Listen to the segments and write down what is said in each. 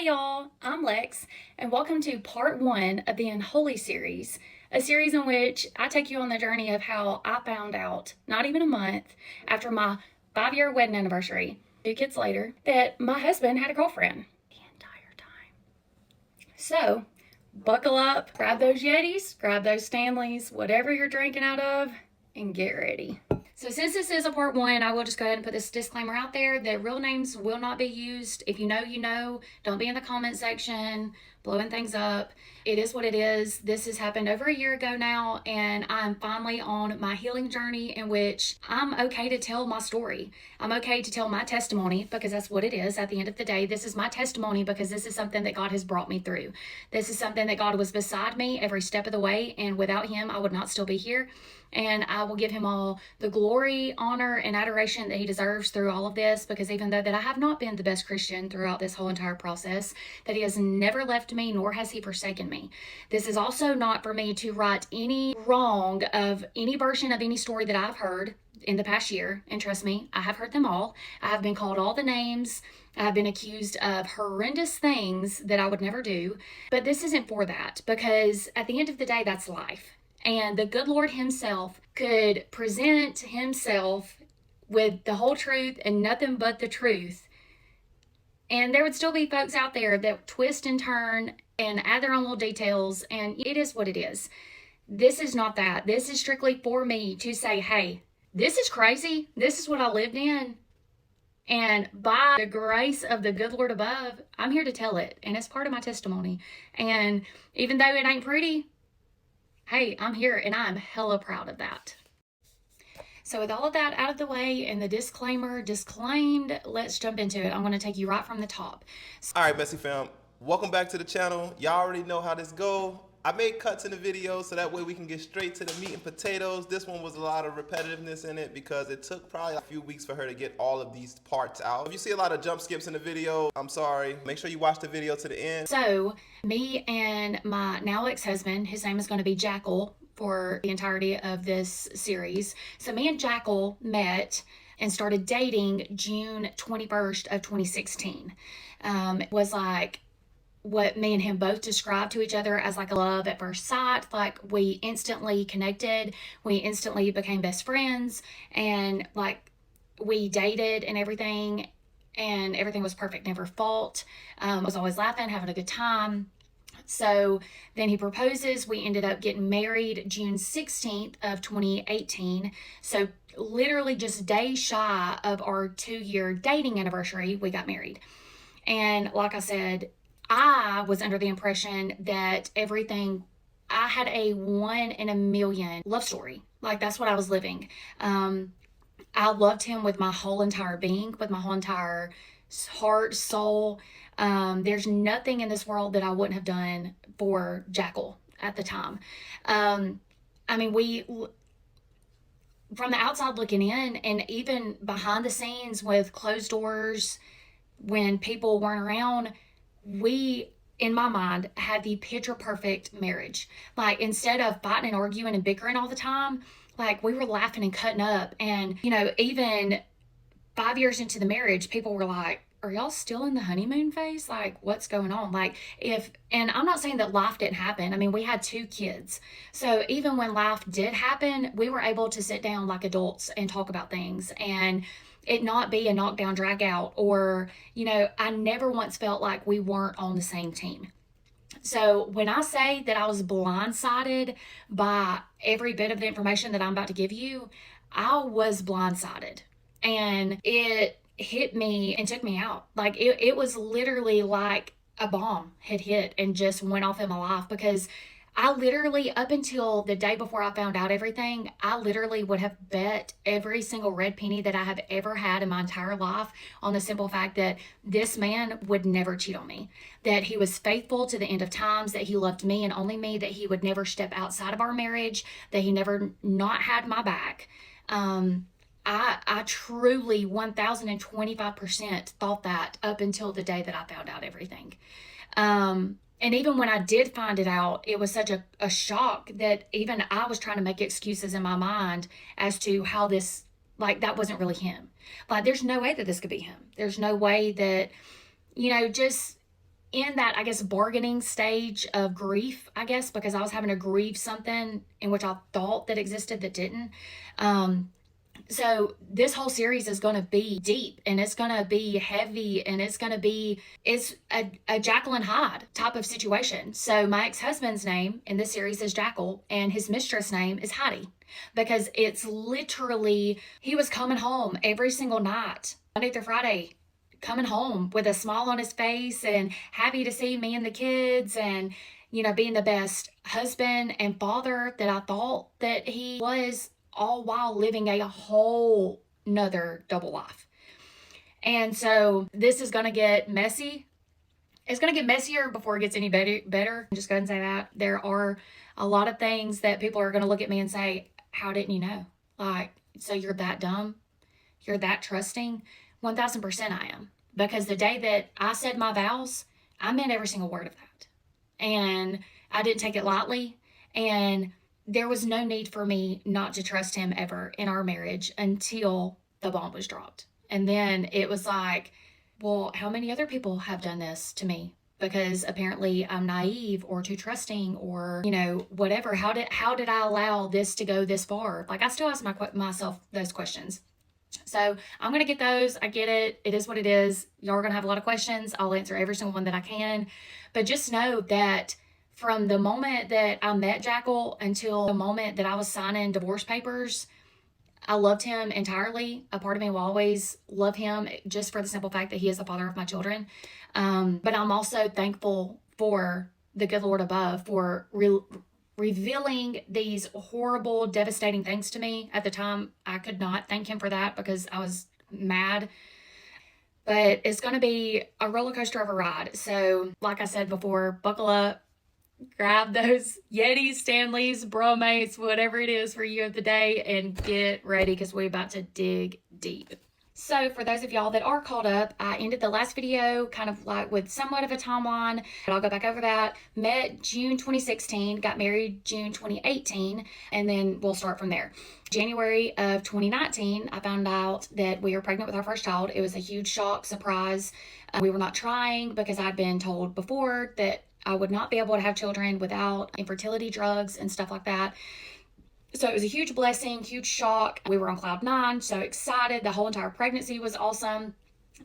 Hey y'all, I'm Lex, and welcome to part one of the Unholy series, a series in which I take you on the journey of how I found out, not even a month after my 5-year wedding anniversary, 2 kids later, that my husband had a girlfriend the entire time. So, buckle up, grab those Yetis, grab those Stanleys, whatever you're drinking out of, and get ready. So since this is a part one, I will just go ahead and put this disclaimer out there that real names will not be used. If you know, you know. Don't be in the comment section blowing things up. It is what it is. This has happened over a year ago now, and I'm finally on my healing journey in which I'm okay to tell my story. I'm okay to tell my testimony because that's what it is. At the end of the day, this is my testimony because this is something that God has brought me through. This is something that God was beside me every step of the way, and without Him, I would not still be here. And I will give Him all the glory, honor, and adoration that He deserves through all of this, because even though that I have not been the best Christian throughout this whole entire process, that He has never left me, nor has He forsaken me. This is also not for me to right any wrong of any version of any story that I've heard in the past year. And trust me, I have heard them all. I have been called all the names. I have been accused of horrendous things that I would never do. But this isn't for that, because at the end of the day, that's life. And the good Lord Himself could present Himself with the whole truth and nothing but the truth. And there would still be folks out there that twist and turn and add their own little details. And it is what it is. This is not that. This is strictly for me to say, hey, this is crazy. This is what I lived in. And by the grace of the good Lord above, I'm here to tell it. And it's part of my testimony. And even though it ain't pretty, hey, I'm here and I'm hella proud of that. So with all of that out of the way and the disclaimer disclaimed, let's jump into it. I'm going to take you right from the top. All right, Bessie fam, welcome back to the channel. Y'all already know how this go. I made cuts in the video so that way we can get straight to the meat and potatoes. This one was a lot of repetitiveness in it because it took probably a few weeks for her to get all of these parts out. If you see a lot of jump skips in the video, I'm sorry. Make sure you watch the video to the end. So me and my now ex-husband, his name is going to be Jackal for the entirety of this series. So me and Jackal met and started dating June 21st of 2016. It was like what me and him both described to each other as like a love at first sight. Like we instantly connected, we instantly became best friends, and like we dated and everything was perfect, never fought. Was always laughing, having a good time. So then he proposes. We ended up getting married June 16th of 2018. So literally just days shy of our 2-year dating anniversary, we got married. And like I said, I was under the impression that I had a 1 in a million love story. Like that's what I was living. I loved him with my whole entire being, with my whole entire heart, soul. There's nothing in this world that I wouldn't have done for Jackal at the time. I mean, we, from the outside looking in, and even behind the scenes with closed doors, when people weren't around, we, in my mind, had the picture perfect marriage. Like instead of fighting and arguing and bickering all the time, like we were laughing and cutting up. And, you know, even 5 years into the marriage, people were like, are y'all still in the honeymoon phase? Like, what's going on? Like, and I'm not saying that life didn't happen. I mean, we had 2 kids. So even when life did happen, we were able to sit down like adults and talk about things and it not be a knockdown drag out, or, you know, I never once felt like we weren't on the same team. So when I say that I was blindsided by every bit of the information that I'm about to give you, I was blindsided. And it hit me and took me out. Like it was literally like a bomb had hit and just went off in my life, because I literally, up until the day before I found out everything, I literally would have bet every single red penny that I have ever had in my entire life on the simple fact that this man would never cheat on me, that he was faithful to the end of times, that he loved me and only me, that he would never step outside of our marriage, that he never not had my back. I truly 1025% thought that up until the day that I found out everything. And even when I did find it out, it was such a shock that even I was trying to make excuses in my mind as to how this, like, that wasn't really him. Like, there's no way that this could be him. There's no way that, just in that, I guess, bargaining stage of grief, I guess, because I was having to grieve something in which I thought that existed that didn't. So this whole series is going to be deep, and it's going to be heavy, and it's a Jekyll and Hyde type of situation. So my ex-husband's name in this series is Jackal, and his mistress name is Heidi, because it's literally, he was coming home every single night, Monday through Friday, coming home with a smile on his face and happy to see me and the kids, and being the best husband and father that I thought that he was, all while living a whole nother double life. And so this is going to get messy. It's going to get messier before it gets any better. Just go ahead and say that. There are a lot of things that people are going to look at me and say, how didn't you know? Like, so you're that dumb? You're that trusting? 1000% I am. Because the day that I said my vows, I meant every single word of that. And I didn't take it lightly. And there was no need for me not to trust him ever in our marriage until the bomb was dropped. And then it was like, well, how many other people have done this to me? Because apparently I'm naive or too trusting or, whatever. How did I allow this to go this far? Like, I still ask myself those questions. So I'm going to get those. I get it. It is what it is. Y'all are going to have a lot of questions. I'll answer every single one that I can. But just know that from the moment that I met Jackal until the moment that I was signing divorce papers, I loved him entirely. A part of me will always love him just for the simple fact that he is the father of my children. But I'm also thankful for the good Lord above for revealing these horrible, devastating things to me. At the time, I could not thank him for that because I was mad. But it's going to be a roller coaster of a ride. So like I said before, buckle up. Grab those Yetis, Stanleys, Bromates, whatever it is for you of the day, and get ready because we're about to dig deep. So for those of y'all that are caught up, I ended the last video kind of like with somewhat of a timeline, but I'll go back over that. Met June 2016, got married June 2018, and then we'll start from there. January of 2019, I found out that we were pregnant with our first child. It was a huge shock, surprise. We were not trying because I'd been told before that I would not be able to have children without infertility drugs and stuff like that. So it was a huge blessing, huge shock. We were on cloud nine, so excited. The whole entire pregnancy was awesome,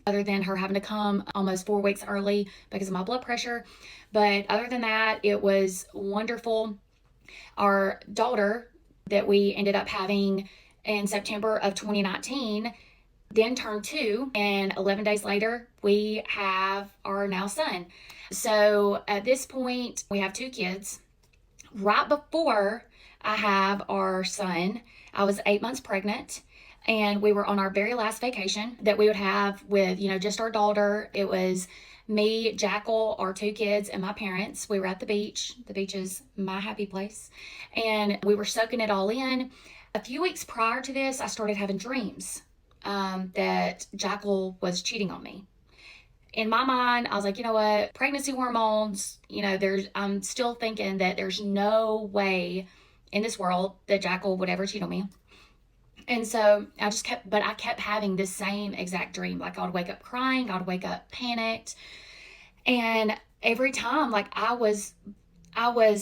other than her having to come almost 4 weeks early because of my blood pressure. But other than that, it was wonderful. Our daughter that we ended up having in September of 2019 then turned 2, and 11 days later, we have our now son. So at this point, we have 2 kids. Right before I have our son, I was 8 months pregnant, and we were on our very last vacation that we would have with, just our daughter. It was me, Jackal, our 2 kids, and my parents. We were at the beach. The beach is my happy place. And we were soaking it all in. A few weeks prior to this, I started having dreams that Jackal was cheating on me. In my mind, I was like, you know what, pregnancy hormones, I'm still thinking that there's no way in this world that Jackal would ever cheat on me. And so I kept having this same exact dream. Like, I would wake up crying, I would wake up panicked. And every time, like, I was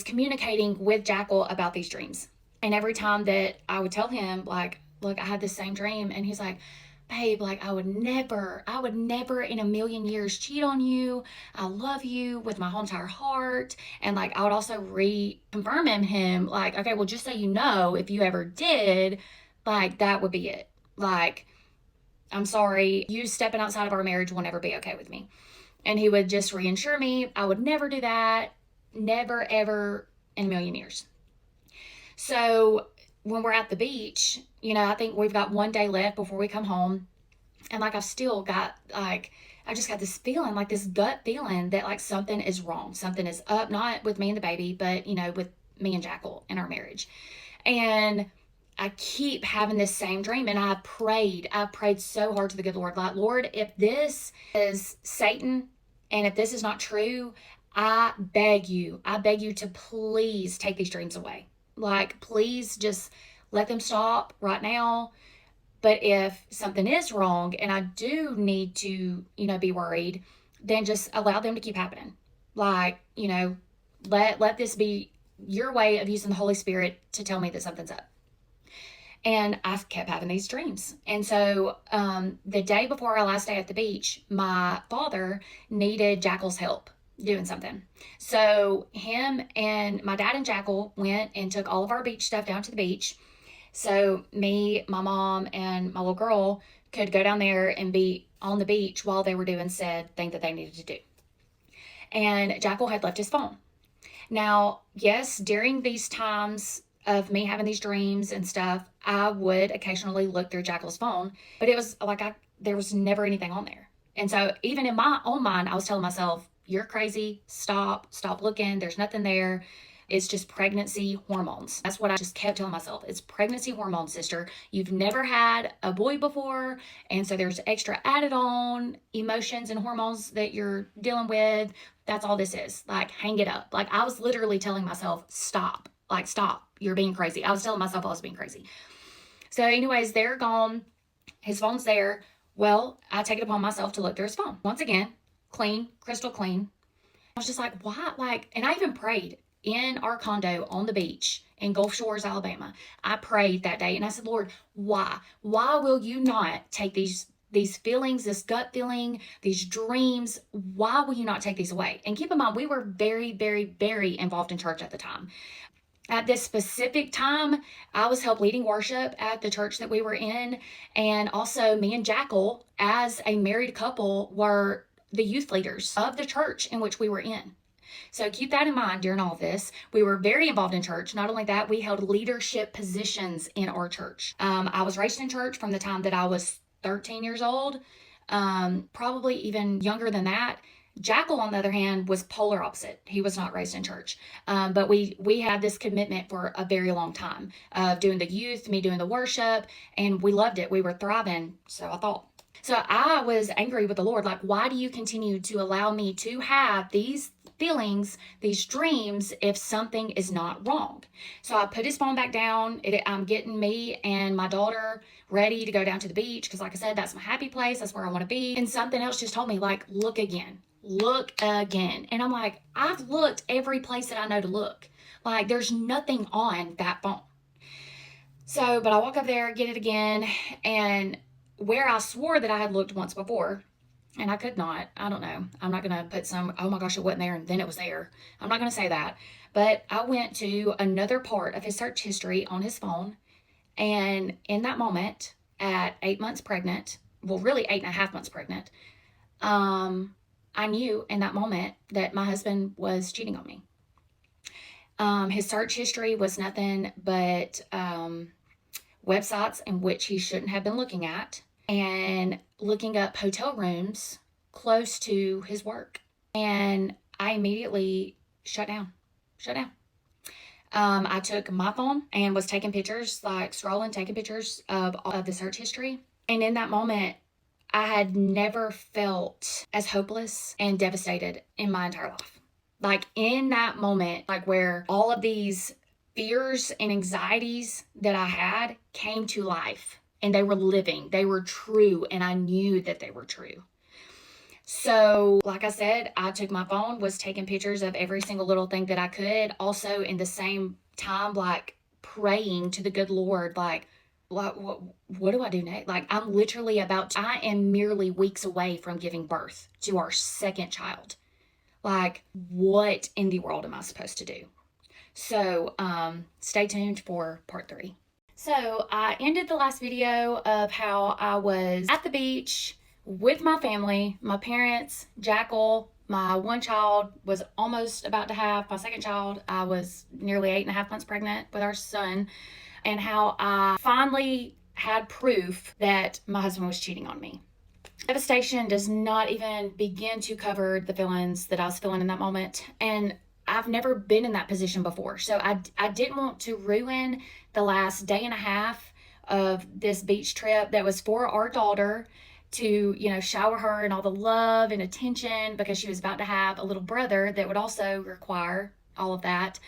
communicating with Jackal about these dreams. And every time that I would tell him, like, look, I had this same dream, and he's like, babe, like, I would never in a million years cheat on you. I love you with my whole entire heart. And like, I would also reconfirm in him, like, okay, well, just so you know, if you ever did, like, that would be it. Like, I'm sorry, you stepping outside of our marriage will never be okay with me. And he would just reassure me, I would never do that. Never, ever in a million years. So when we're at the beach, I think we've got 1 day left before we come home. And like, I've still got, like, I just got this feeling, like this gut feeling that like something is wrong. Something is up, not with me and the baby, but, with me and Jackal in our marriage. And I keep having this same dream. And I prayed so hard to the good Lord, like, Lord, if this is Satan and if this is not true, I beg you to please take these dreams away. Like, please just let them stop right now. But if something is wrong and I do need to, be worried, then just allow them to keep happening. Like, let this be your way of using the Holy Spirit to tell me that something's up. And I kept having these dreams. And so the day before our last day at the beach, my father needed Jackal's help doing something. So him and my dad and Jackal went and took all of our beach stuff down to the beach. So me, my mom, and my little girl could go down there and be on the beach while they were doing said thing that they needed to do. And Jackal had left his phone. Now, yes, during these times of me having these dreams and stuff, I would occasionally look through Jackal's phone, but it was like there was never anything on there. And so even in my own mind, I was telling myself, you're crazy. Stop looking. There's nothing there. It's just pregnancy hormones. That's what I just kept telling myself. It's pregnancy hormones, sister. You've never had a boy before. And so there's extra added on emotions and hormones that you're dealing with. That's all this is. Like, hang it up. Like, I was literally telling myself, stop. Like, stop. You're being crazy. I was telling myself I was being crazy. So anyways, they're gone. His phone's there. Well, I take it upon myself to look through his phone. Once again, clean, crystal clean. I was just like, why? Like, and I even prayed in our condo on the beach in Gulf Shores, Alabama. I prayed that day and I said, Lord, why? Why will you not take these feelings, this gut feeling, these dreams? Why will you not take these away? And keep in mind, we were very, very, very involved in church at the time. At this specific time, I was help leading worship at the church that we were in. And also me and Jackal, as a married couple, were the youth leaders of the church in which we were in. So keep that in mind during all this. We were very involved in church. Not only that, we held leadership positions in our church. I was raised in church from the time that I was 13 years old, probably even younger than that. Jackal, on the other hand, was polar opposite. He was not raised in church. But we had this commitment for a very long time of doing the youth, me doing the worship, and we loved it. We were thriving, so I thought. So I was angry with the Lord. Like, why do you continue to allow me to have these feelings, these dreams, if something is not wrong? So I put his phone back down. I'm getting me and my daughter ready to go down to the beach because, like I said, that's my happy place. That's where I want to be. And something else just told me, like, look again. Look again. And I'm like, I've looked every place that I know to look. Like, there's nothing on that phone. So, but I walk up there, get it again, and where I swore that I had looked once before, and I could not, I don't know. I'm not going to put some, oh my gosh, it wasn't there and then it was there. I'm not going to say that. But I went to another part of his search history on his phone. And in that moment, at 8 months pregnant, well, really 8.5 months pregnant, I knew in that moment that my husband was cheating on me. His search history was nothing but websites in which he shouldn't have been looking at, and looking up hotel rooms close to his work. And I immediately shut down. I took my phone and was taking pictures, like scrolling, taking pictures of the search history. And in that moment, I had never felt as hopeless and devastated in my entire life. Like, in that moment, like where all of these fears and anxieties that I had came to life. And they were living, they were true, and I knew that they were true. So, like I said, I took my phone, was taking pictures of every single little thing that I could. Also, in the same time, like, praying to the good Lord, like, what do I do next? Like, I am merely weeks away from giving birth to our second child. Like, what in the world am I supposed to do? So, stay tuned for part 3. So I ended the last video of how I was at the beach with my family, my parents, Jackal. My one child was almost about to have my second child. I was nearly 8.5 months pregnant with our son, and how I finally had proof that my husband was cheating on me. Devastation does not even begin to cover the feelings that I was feeling in that moment. And I've never been in that position before. So I didn't want to ruin the last day and a half of this beach trip that was for our daughter, to, shower her in all the love and attention, because she was about to have a little brother that would also require all of that.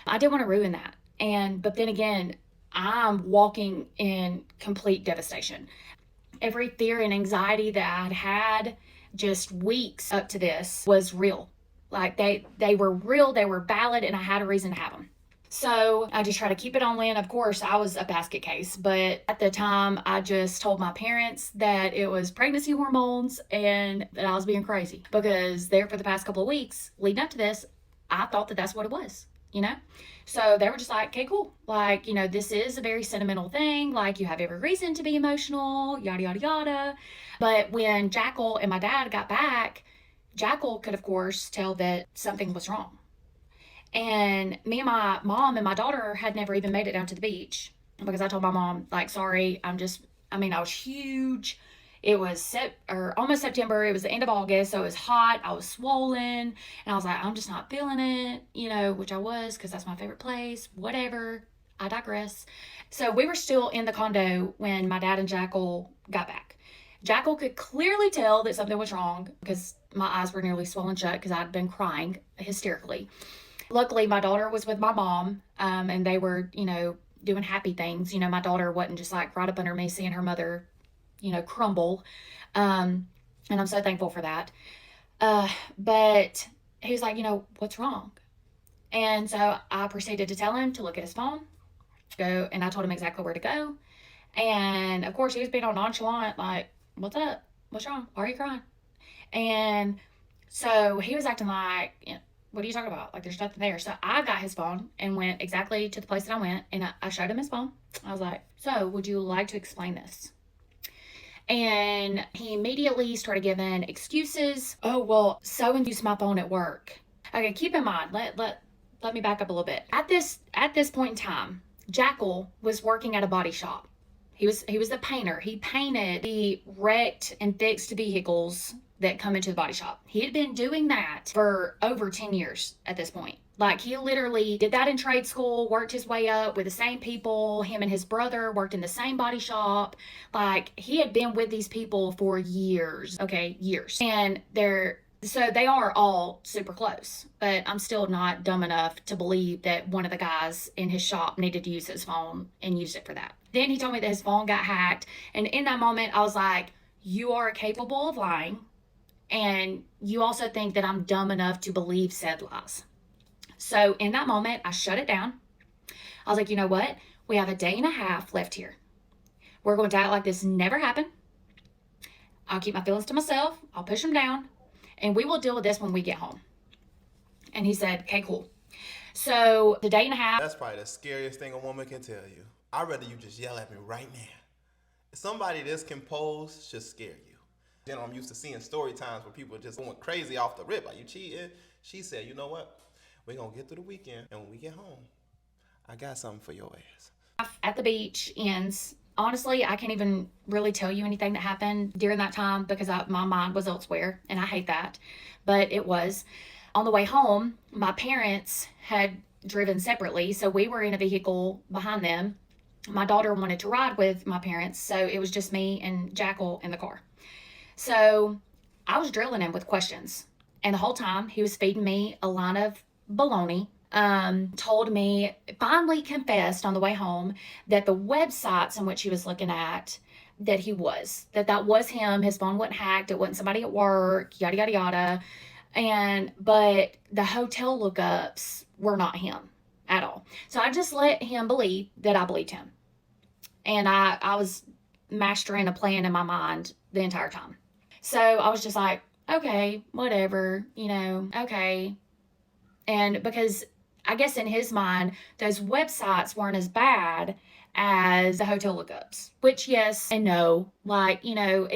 I didn't want to ruin that. But then again, I'm walking in complete devastation. Every fear and anxiety that I'd had just weeks up to this was real. Like they were real, they were valid, and I had a reason to have them. So I just try to keep it on land. Of course, I was a basket case, but at the time, I just told my parents that it was pregnancy hormones and that I was being crazy, because there for the past couple of weeks leading up to this, I thought that that's what it was, you know? So they were just like, okay, cool. Like, this is a very sentimental thing. Like, you have every reason to be emotional, yada, yada, yada. But when Jackal and my dad got back, Jackal could, of course, tell that something was wrong. And me and my mom and my daughter had never even made it down to the beach, because I told my mom, like, sorry, I was huge. It was almost September. It was the end of August, so it was hot. I was swollen, and I was like, I'm just not feeling it, which I was, because that's my favorite place. Whatever. I digress. So we were still in the condo when my dad and Jackal got back. Jackal could clearly tell that something was wrong, because my eyes were nearly swollen shut because I'd been crying hysterically. Luckily, my daughter was with my mom, and they were, doing happy things. My daughter wasn't just like right up under me seeing her mother, crumble. And I'm so thankful for that. But he was like, what's wrong? And so I proceeded to tell him to look at his phone, go, and I told him exactly where to go. And of course, he was being all nonchalant, like, what's up? What's wrong? Why are you crying? And so he was acting like, what are you talking about? Like, there's nothing there. So I got his phone and went exactly to the place that I went, and I showed him his phone. I was like, so would you like to explain this? And he immediately started giving excuses. Oh, well, so-and-so used my phone at work. Okay, keep in mind, let me back up a little bit. At this point in time, Jackal was working at a body shop. He was the painter. He painted the wrecked and fixed vehicles that come into the body shop. He had been doing that for over 10 years at this point. Like, he literally did that in trade school, worked his way up with the same people. Him and his brother worked in the same body shop. Like, he had been with these people for years. Okay, years. And so they are all super close, but I'm still not dumb enough to believe that one of the guys in his shop needed to use his phone and used it for that. Then he told me that his phone got hacked. And in that moment, I was like, you are capable of lying. And you also think that I'm dumb enough to believe said lies. So in that moment, I shut it down. I was like, you know what? We have a day and a half left here. We're going to act like this never happened. I'll keep my feelings to myself. I'll push them down. And we will deal with this when we get home. And he said, okay, cool. So the day and a half. That's probably the scariest thing a woman can tell you. I'd rather you just yell at me right now. Somebody this composed should scare you. I'm used to seeing story times where people are just going crazy off the rip. Like, you cheating? She said, you know what? We're going to get through the weekend, and when we get home, I got something for your ass. At the beach ends. Honestly, I can't even really tell you anything that happened during that time, because my mind was elsewhere, and I hate that. But it was. On the way home, my parents had driven separately, so we were in a vehicle behind them. My daughter wanted to ride with my parents, so it was just me and Jackal in the car. So I was drilling him with questions. And the whole time he was feeding me a line of baloney. Told me, finally confessed on the way home, that the websites in which he was looking at, that was him. His phone wasn't hacked. It wasn't somebody at work, yada, yada, yada. But the hotel lookups were not him at all. So I just let him believe that I believed him. And I was mastering a plan in my mind the entire time. So I was just like, okay, whatever, okay. And because I guess in his mind, those websites weren't as bad as the hotel lookups, which yes and no. Like, I know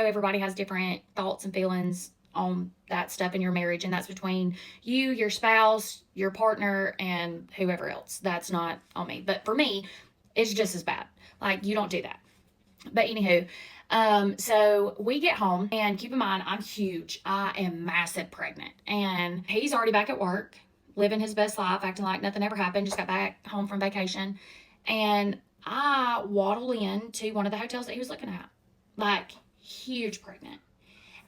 everybody has different thoughts and feelings on that stuff in your marriage, and that's between you, your spouse, your partner, and whoever else. That's not on me. But for me, it's just as bad. Like, you don't do that. But anywho, so we get home, and keep in mind, I'm huge. I am massive pregnant, and he's already back at work, living his best life, acting like nothing ever happened, just got back home from vacation. And I waddle into one of the hotels that he was looking at, like, huge pregnant.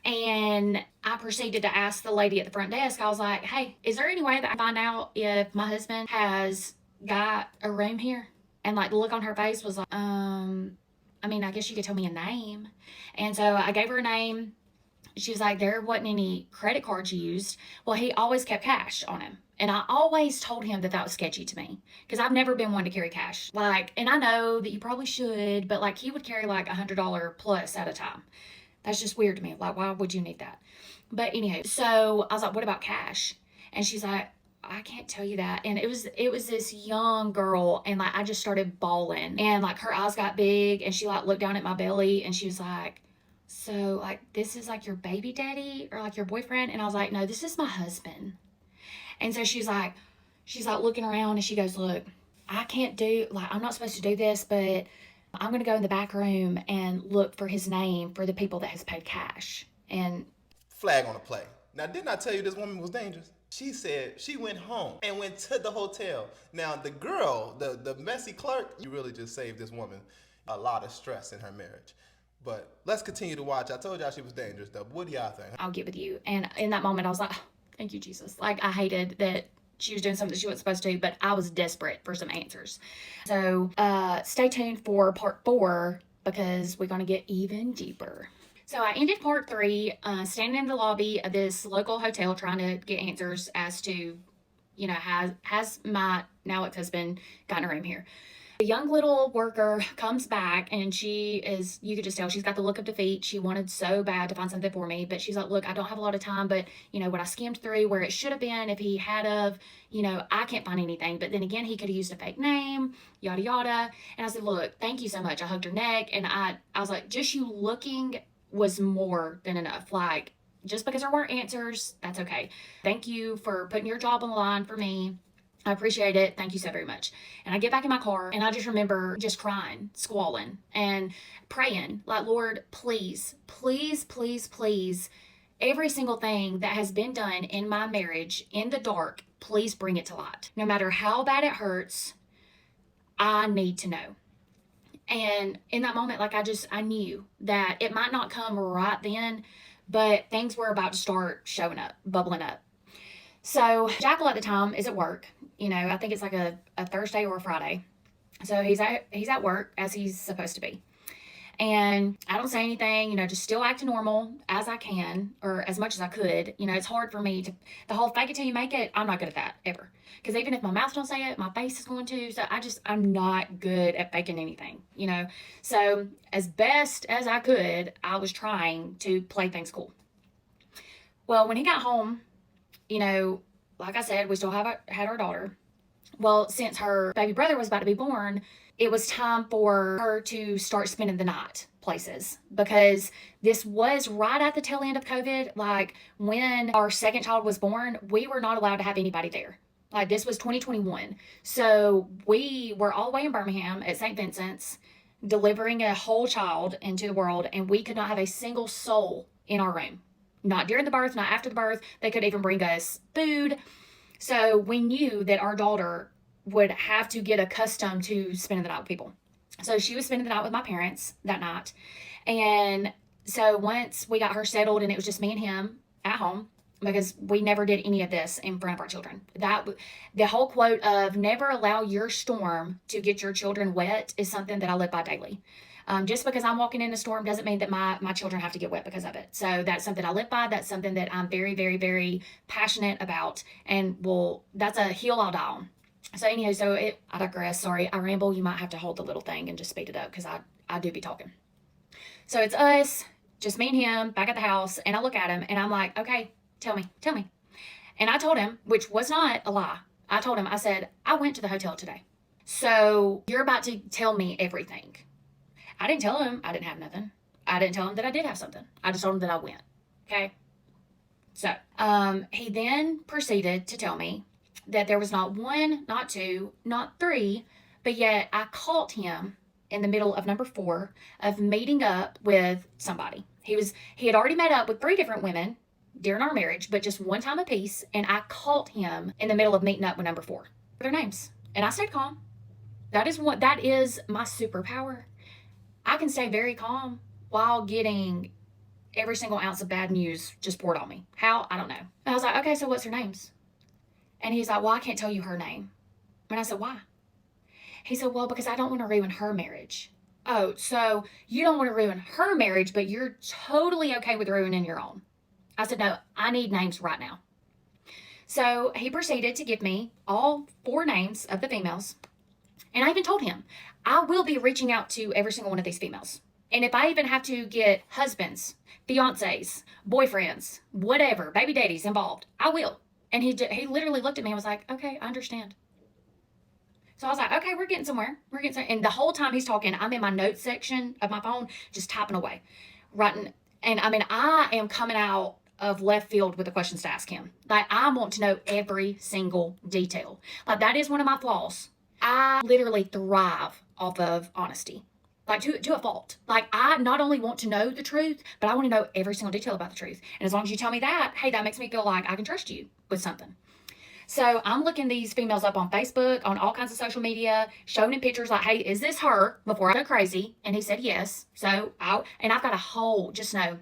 And I proceeded to ask the lady at the front desk, I was like, hey, is there any way that I can find out if my husband has got a room here? And like, the look on her face was like, I guess you could tell me a name. And so I gave her a name, She was like, there wasn't any credit cards used. Well, he always kept cash on him. And I always told him that that was sketchy to me because I've never been one to carry cash. Like, and I know that you probably should, but like he would carry like $100 plus at a time. That's just weird to me. Like, why would you need that? But anyway, so I was like, what about cash? And she's like, I can't tell you that. And it was this young girl, and like I just started bawling, and like her eyes got big, and she like looked down at my belly, and she was like, so like this is like your baby daddy or like your boyfriend? And I was like, no, this is my husband. And so she's like looking around, and she goes, look, I can't do, like, I'm not supposed to do this, but I'm going to go in the back room and look for his name for the people that has paid cash. And Flag on the play. Now, didn't I tell you this woman was dangerous? She said she went home and went to the hotel. Now, the girl, the messy clerk, you really just saved this woman a lot of stress in her marriage. But let's continue to watch. I told y'all she was dangerous, though. What do y'all think? I'll get with you. And in that moment, I was like, oh, thank you, Jesus. Like, I hated that she was doing something that she wasn't supposed to, but I was desperate for some answers. So stay tuned for part 4 because we're going to get even deeper. So I ended part 3 standing in the lobby of this local hotel trying to get answers as to, has my now ex-husband gotten a room here? The young little worker comes back, and you could just tell she's got the look of defeat. She wanted so bad to find something for me, but she's like, look, I don't have a lot of time, but when I skimmed through where it should have been, if he had of, I can't find anything. But then again, he could have used a fake name, yada, yada. And I said, look, thank you so much. I hugged her neck, and I was like, just you looking was more than enough. Like, just because there weren't answers, that's okay. Thank you for putting your job on the line for me. I appreciate it. Thank you so very much. And I get back in my car, and I just remember just crying, squalling, and praying like, Lord, please, please, please, please, every single thing that has been done in my marriage in the dark, please bring it to light. No matter how bad it hurts, I need to know. And in that moment, like I knew that it might not come right then, but things were about to start showing up, bubbling up. So Jackal at the time is at work. I think it's like a Thursday or a Friday. So he's at work as he's supposed to be. And I don't say anything, just still act normal as I can, or as much as I could. It's hard for me the whole fake it till you make it, I'm not good at that, ever. Because even if my mouth don't say it, my face is going to. So I'm not good at faking anything, So as best as I could, I was trying to play things cool. Well, when he got home, like I said, we still had our daughter. Well, since her baby brother was about to be born, it was time for her to start spending the night places, because this was right at the tail end of COVID. Like, when our second child was born, we were not allowed to have anybody there. Like, this was 2021. So we were all the way in Birmingham at St. Vincent's, delivering a whole child into the world, and we could not have a single soul in our room. Not during the birth, not after the birth. They could even bring us food. So we knew that our daughter would have to get accustomed to spending the night with people. So she was spending the night with my parents that night. And so once we got her settled, and it was just me and him at home, because we never did any of this in front of our children. The whole quote of never allow your storm to get your children wet is something that I live by daily. Just because I'm walking in a storm doesn't mean that my children have to get wet because of it. So that's something I live by. That's something that I'm very, very, very passionate about. And that's a hill I'll die on. So anyhow, I digress. Sorry, I ramble. You might have to hold the little thing and just speed it up, because I do be talking. So it's us, just me and him, back at the house. And I look at him, and I'm like, okay, tell me. And I told him, which was not a lie. I told him, I said, I went to the hotel today. So you're about to tell me everything. I didn't tell him I didn't have nothing. I didn't tell him that I did have something. I just told him that I went. Okay? So, he then proceeded to tell me that there was not 1, not 2, not 3, but yet I caught him in the middle of number 4 of meeting up with somebody. He had already met up with 3 different women during our marriage, but just one time apiece, and I caught him in the middle of meeting up with number 4. Their names. And I stayed calm. That is my superpower. I can stay very calm while getting every single ounce of bad news just poured on me. How? I don't know. And I was like, okay, so what's her names? And he's like, well, I can't tell you her name. And I said, why? He said, well, because I don't want to ruin her marriage. Oh, so you don't want to ruin her marriage, but you're totally okay with ruining your own. I said, no, I need names right now. So he proceeded to give me all 4 names of the females. And I even told him, I will be reaching out to every single one of these females. And if I even have to get husbands, fiancés, boyfriends, whatever, baby daddies involved, I will. And he literally looked at me and was like, okay, I understand. So I was like, okay, we're getting somewhere. We're getting somewhere. And the whole time he's talking, I'm in my notes section of my phone, just typing away, writing. And I mean, I am coming out of left field with the questions to ask him. Like, I want to know every single detail. Like, that is one of my flaws. I literally thrive off of honesty, like to a fault. Like, I not only want to know the truth, but I want to know every single detail about the truth. And as long as you tell me that, hey, that makes me feel like I can trust you with something. So I'm looking these females up on Facebook, on all kinds of social media, showing him pictures like, hey, is this her? Before I go crazy. And he said yes. So I've got a whole, just know,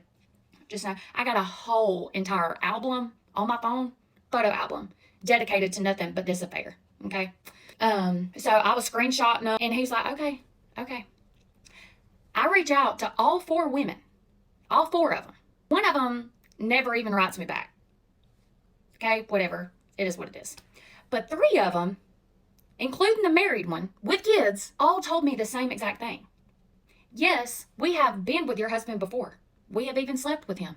I got a whole entire album on my phone, photo album, dedicated to nothing but this affair. Okay. So I was screenshotting them, and he's like, okay. I reach out to all 4 women, all 4 of them. One of them never even writes me back. Okay, whatever. It is what it is. But 3 of them, including the married one with kids, all told me the same exact thing. Yes, we have been with your husband before. We have even slept with him.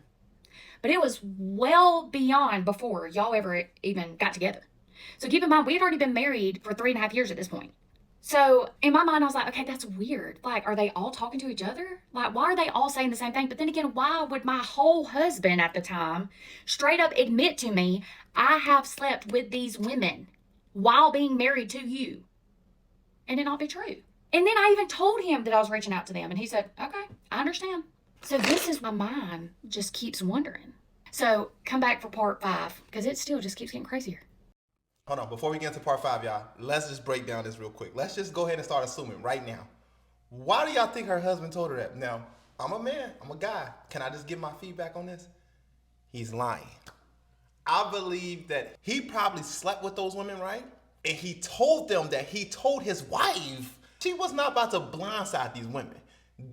But it was well beyond before y'all ever even got together. So keep in mind, we had already been married for 3.5 years at this point. So in my mind, I was like, okay, that's weird. Like, are they all talking to each other? Like, why are they all saying the same thing? But then again, why would my whole husband at the time straight up admit to me, I have slept with these women while being married to you, and it not be true? And then I even told him that I was reaching out to them, and he said, okay, I understand. So this is my mind just keeps wondering. So come back for part 5, because it still just keeps getting crazier. Hold on, before we get into part 5, y'all, let's just break down this real quick. Let's just go ahead and start assuming right now. Why do y'all think her husband told her that? Now, I'm a man, I'm a guy. Can I just give my feedback on this? He's lying. I believe that he probably slept with those women, right? And he told them that he told his wife. She was not about to blindside these women.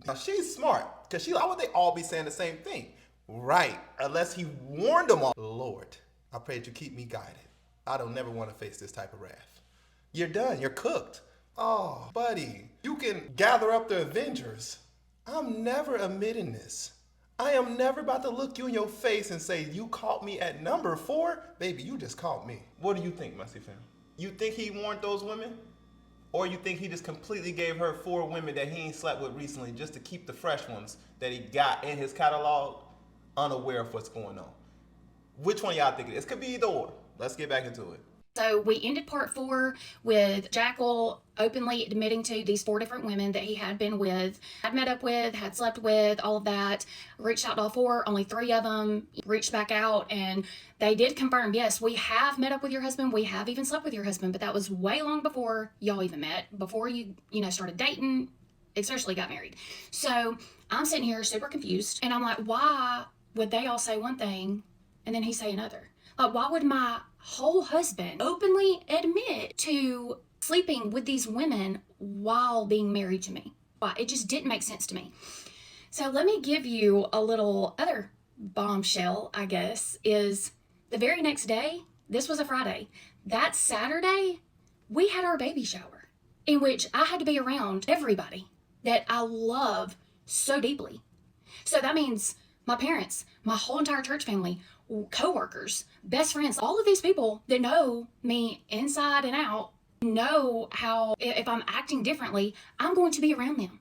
Now, she's smart, because why would they all be saying the same thing? Right, unless he warned them all. Lord, I pray that you keep me guided. I don't never want to face this type of wrath. You're done. You're cooked. Oh, buddy, you can gather up the Avengers. I'm never admitting this. I am never about to look you in your face and say, you caught me at number 4? Baby, you just caught me. What do you think, Messy Fam? You think he warned those women? Or you think he just completely gave her 4 women that he ain't slept with recently just to keep the fresh ones that he got in his catalog unaware of what's going on? Which one y'all think it is? Could be either or. Let's get back into it. So we ended part 4 with Jackal openly admitting to these 4 different women that he had been with, had met up with, had slept with, all of that. Reached out to all 4, only 3 of them reached back out, and they did confirm, yes, we have met up with your husband, we have even slept with your husband, but that was way long before y'all even met, before you started dating, especially got married. So I'm sitting here super confused, and I'm like, why would they all say one thing and then he say another? Like, why would my whole husband openly admit to sleeping with these women while being married to me? Why? It just didn't make sense to me. So let me give you a little other bombshell, I guess, is the very next day, this was a Friday, that Saturday, we had our baby shower, in which I had to be around everybody that I love so deeply. So that means my parents, my whole entire church family, co-workers, best friends, all of these people that know me inside and out, know how if I'm acting differently, I'm going to be around them.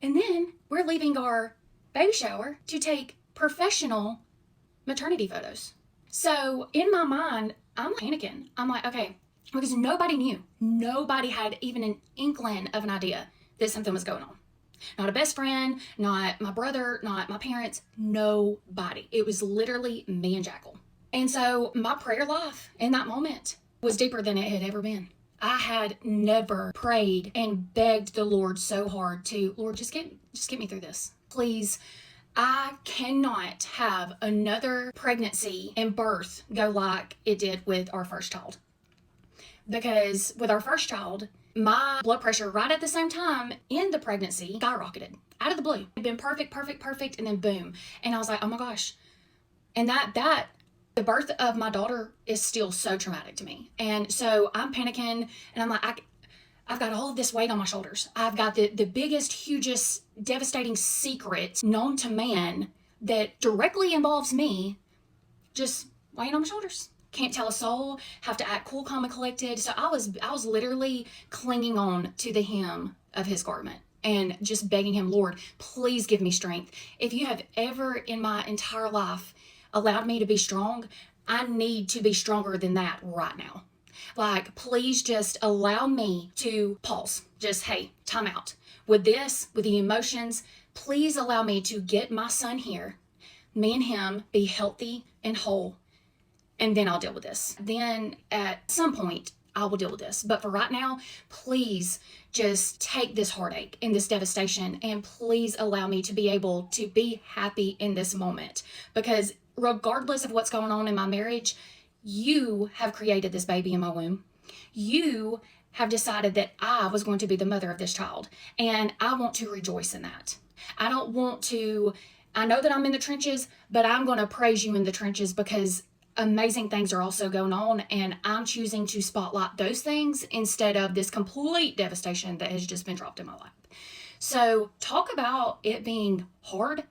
And then we're leaving our baby shower to take professional maternity photos. So in my mind, I'm panicking. I'm like, okay, because nobody knew. Nobody had even an inkling of an idea that something was going on. Not a best friend, not my brother, not my parents, nobody. It was literally me and Jackal. And so my prayer life in that moment was deeper than it had ever been. I had never prayed and begged the Lord so hard to, Lord, just get me through this. Please, I cannot have another pregnancy and birth go like it did with our first child. Because with our first child, my blood pressure right at the same time in the pregnancy skyrocketed out of the blue. It had been perfect, and then boom. And I was like, oh my gosh. And the birth of my daughter is still so traumatic to me. And so I'm panicking, and I'm like, I've got all of this weight on my shoulders. I've got the biggest, hugest, devastating secret known to man that directly involves me just weighing on my shoulders. Can't tell a soul, have to act cool, calm, and collected. So I was literally clinging on to the hem of his garment and just begging him, Lord, please give me strength. If you have ever in my entire life allowed me to be strong, I need to be stronger than that right now. Like, please just allow me to pause. Just, hey, time out. With this, with the emotions, please allow me to get my son here, me and him be healthy and whole, and then I'll deal with this. Then at some point, I will deal with this. But for right now, please just take this heartache and this devastation, and please allow me to be able to be happy in this moment. Because regardless of what's going on in my marriage, you have created this baby in my womb. You have decided that I was going to be the mother of this child, and I want to rejoice in that. I know that I'm in the trenches, but I'm going to praise you in the trenches, because amazing things are also going on, and I'm choosing to spotlight those things instead of this complete devastation that has just been dropped in my lap. So talk about it being hard.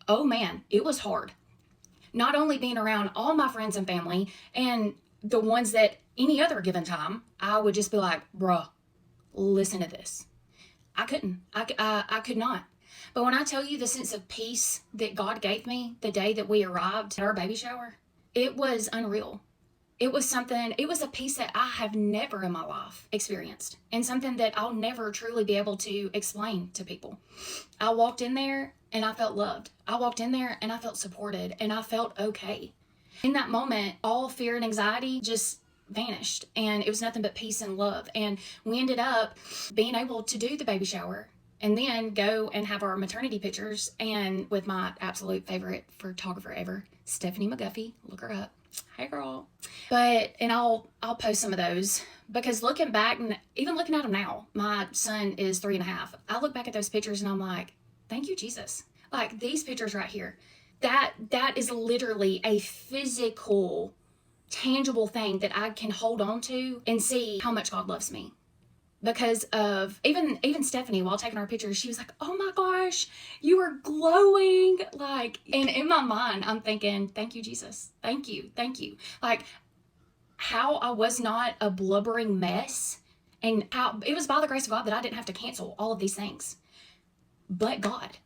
Oh man, it was hard. Not only being around all my friends and family, and the ones that any other given time, I would just be like, bruh, listen to this. I couldn't. I could not. But when I tell you the sense of peace that God gave me the day that we arrived at our baby shower, it was unreal. It was a peace that I have never in my life experienced, and something that I'll never truly be able to explain to people. I walked in there and I felt loved. I walked in there and I felt supported, and I felt okay. In that moment, all fear and anxiety just vanished, and it was nothing but peace and love. And we ended up being able to do the baby shower and then go and have our maternity pictures, and with my absolute favorite photographer ever, Stephanie McGuffey. Look her up. Hey girl. And I'll post some of those, because looking back, and even looking at them now, my son is 3.5. I look back at those pictures and I'm like, thank you, Jesus. Like these pictures right here, that is literally a physical, tangible thing that I can hold on to and see how much God loves me. Because of even Stephanie, while taking our pictures, she was like, oh my gosh, you are glowing. Like, and in my mind, I'm thinking, thank you, Jesus. Thank you. Like, how I was not a blubbering mess, and how it was by the grace of God that I didn't have to cancel all of these things. But God,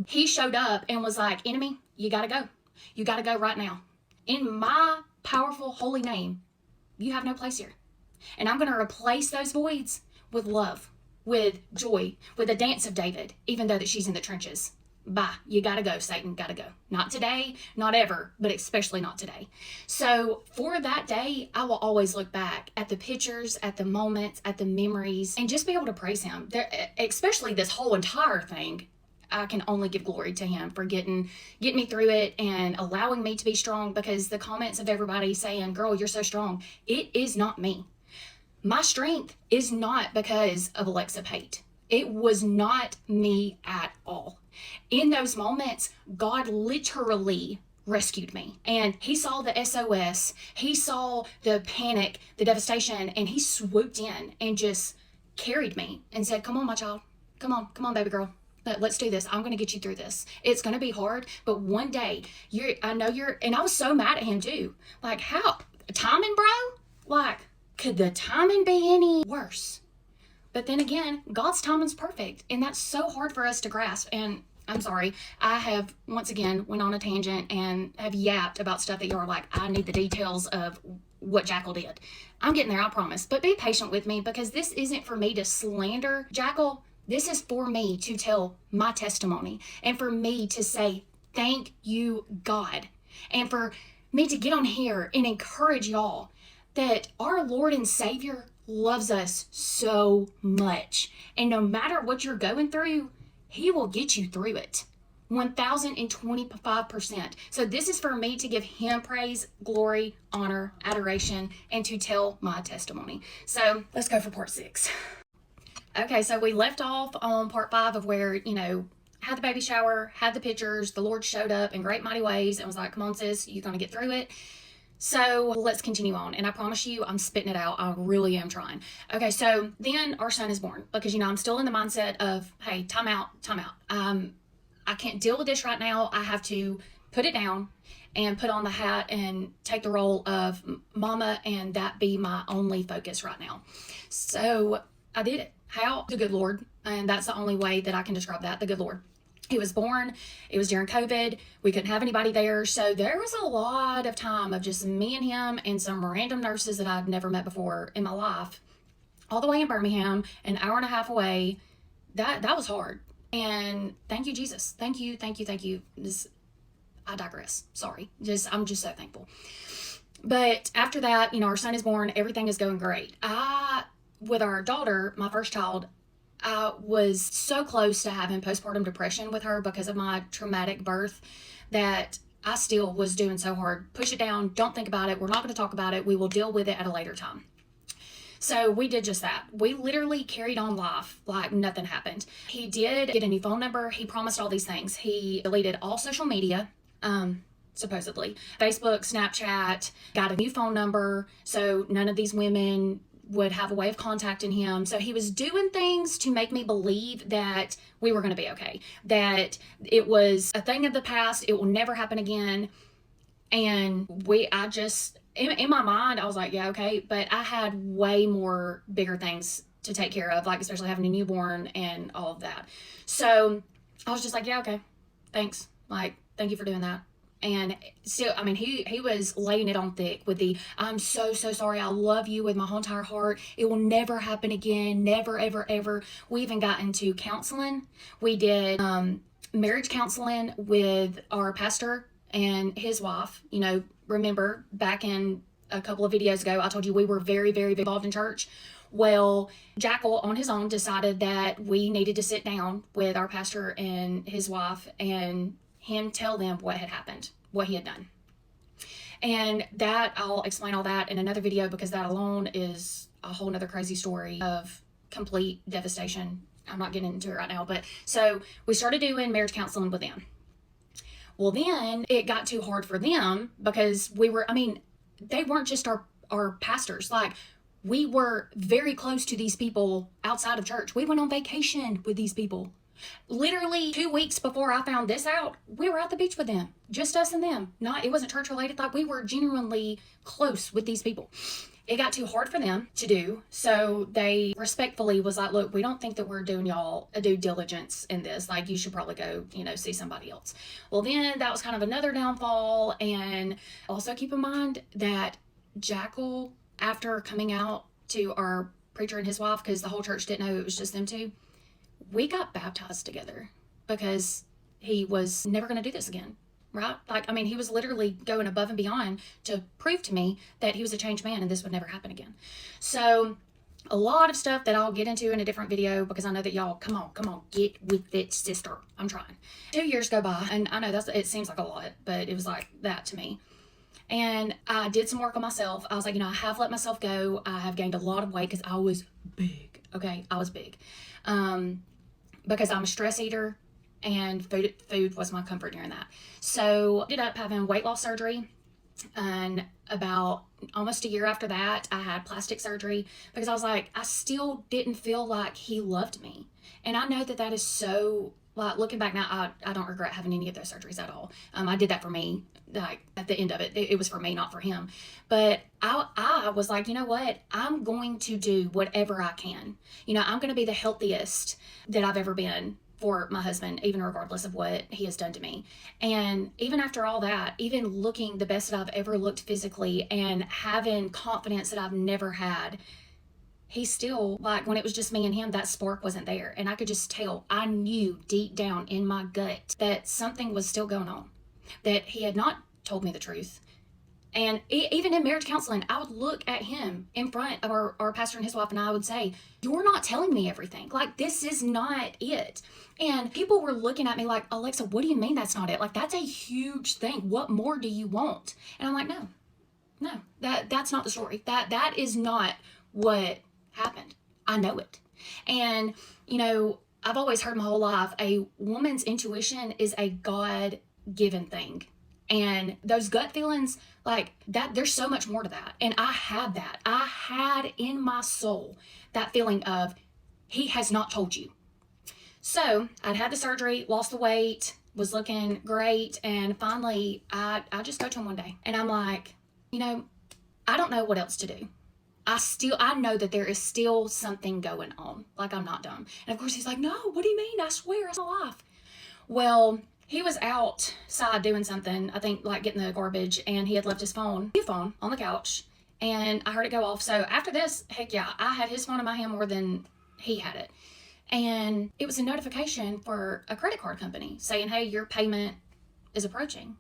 he showed up and was like, enemy, you gotta go. You gotta go right now. In my powerful, holy name, you have no place here. And I'm going to replace those voids with love, with joy, with a dance of David, even though that she's in the trenches. Bye. You got to go, Satan. Got to go. Not today, not ever, but especially not today. So for that day, I will always look back at the pictures, at the moments, at the memories, and just be able to praise him. Especially this whole entire thing, I can only give glory to him for getting me through it and allowing me to be strong, because the comments of everybody saying, girl, you're so strong. It is not me. My strength is not because of Alexa Pate. It was not me at all. In those moments, God literally rescued me. And he saw the SOS. He saw the panic, the devastation, and he swooped in and just carried me and said, come on, my child. Come on, baby girl. Let's do this. I'm going to get you through this. It's going to be hard, but one day and I was so mad at him too. Like, how? Timing, bro? Like, could the timing be any worse? But then again, God's timing's perfect, and that's so hard for us to grasp. And I'm sorry, I have once again went on a tangent and have yapped about stuff that you're like, I need the details of what Jackal did. I'm getting there, I promise. But be patient with me, because this isn't for me to slander Jackal. This is for me to tell my testimony, and for me to say, thank you, God. And for me to get on here and encourage y'all that our Lord and Savior loves us so much. And no matter what you're going through, he will get you through it. 1025%. So this is for me to give him praise, glory, honor, adoration, and to tell my testimony. So let's go for part 6. Okay, so we left off on part 5 of where, had the baby shower, had the pictures, the Lord showed up in great mighty ways and was like, come on, sis, you're going to get through it. So let's continue on. And I promise you, I'm spitting it out. I really am trying. Okay, so then our son is born because, I'm still in the mindset of, hey, time out, time out. I can't deal with this right now. I have to put it down and put on the hat and take the role of mama, and that be my only focus right now. So I did it. How? The good Lord. And that's the only way that I can describe that. The good Lord. He was born. It was during COVID. We couldn't have anybody there. So there was a lot of time of just me and him and some random nurses that I'd never met before in my life, all the way in Birmingham, an hour and a half away. That was hard. And thank you, Jesus. Thank you, thank you, thank you. I digress. Sorry. I'm just so thankful. But after that, our son is born. Everything is going great. With our daughter, my first child, I was so close to having postpartum depression with her because of my traumatic birth that I still was doing so hard. Push it down. Don't think about it. We're not going to talk about it. We will deal with it at a later time. So we did just that. We literally carried on life like nothing happened. He did get a new phone number. He promised all these things. He deleted all social media, supposedly. Facebook, Snapchat, got a new phone number. So none of these women would have a way of contacting him. So he was doing things to make me believe that we were going to be okay, that it was a thing of the past. It will never happen again. And in my mind, I was like, yeah, okay. But I had way more bigger things to take care of, like especially having a newborn and all of that. So I was just like, yeah, okay, thanks. Like, thank you for doing that. And still, he was laying it on thick with the, I'm so sorry. I love you with my whole entire heart. It will never happen again. Never, ever, ever. We even got into counseling. We did marriage counseling with our pastor and his wife. Remember back in a couple of videos ago, I told you we were very, very involved in church. Well, Jackal on his own decided that we needed to sit down with our pastor and his wife and him tell them what had happened, what he had done. And that, I'll explain all that in another video because that alone is a whole nother crazy story of complete devastation. I'm not getting into it right now, but so we started doing marriage counseling with them. Well, then it got too hard for them because they weren't just our pastors. Like, we were very close to these people outside of church. We went on vacation with these people. Literally 2 weeks before I found this out, we were at the beach with them, just us and them. It wasn't church related. Like, we were genuinely close with these people. It got too hard for them to do, so they respectfully was like, look, we don't think that we're doing y'all a due diligence in this. Like, you should probably go, see somebody else. Well, then that was kind of another downfall. And also keep in mind that Jackal, after coming out to our preacher and his wife, because the whole church didn't know it was just them two, we got baptized together because he was never going to do this again. Right? He was literally going above and beyond to prove to me that he was a changed man and this would never happen again. So a lot of stuff that I'll get into in a different video because I know that y'all, come on, get with it, sister. I'm trying. 2 years go by, and I know it seems like a lot, but it was like that to me. And I did some work on myself. I was like, I have let myself go. I have gained a lot of weight because I was big. Okay, I was big. Because I'm a stress eater. And food was my comfort during that. So I ended up having weight loss surgery. And about almost a year after that, I had plastic surgery because I was like, I still didn't feel like he loved me. And I know that is so, like, looking back now, I don't regret having any of those surgeries at all. I did that for me. Like, at the end of it was for me, not for him. But I was like, you know what? I'm going to do whatever I can. I'm going to be the healthiest that I've ever been for my husband, even regardless of what he has done to me. And even after all that, even looking the best that I've ever looked physically and having confidence that I've never had, he still, like, when it was just me and him, that spark wasn't there. And I could just tell, I knew deep down in my gut that something was still going on, that he had not told me the truth. And even in marriage counseling, I would look at him in front of our pastor and his wife, and I would say, you're not telling me everything. Like, this is not it. And people were looking at me like, Alexa, what do you mean that's not it? Like, that's a huge thing. What more do you want? And I'm like, no, that's not the story. That is not what happened. I know it. And, I've always heard my whole life a woman's intuition is a God given thing. And those gut feelings, like that, there's so much more to that. And I had that. I had in my soul that feeling of, he has not told you. So I'd had the surgery, lost the weight, was looking great. And finally, I just go to him one day and I'm like, I don't know what else to do. I know that there is still something going on. Like, I'm not done. And of course he's like, no, what do you mean? I swear it's my life. Well, he was outside doing something, I think like getting the garbage, and he had left his phone on the couch, and I heard it go off. So after this, heck yeah, I had his phone in my hand more than he had it. And it was a notification for a credit card company saying, hey, your payment is approaching.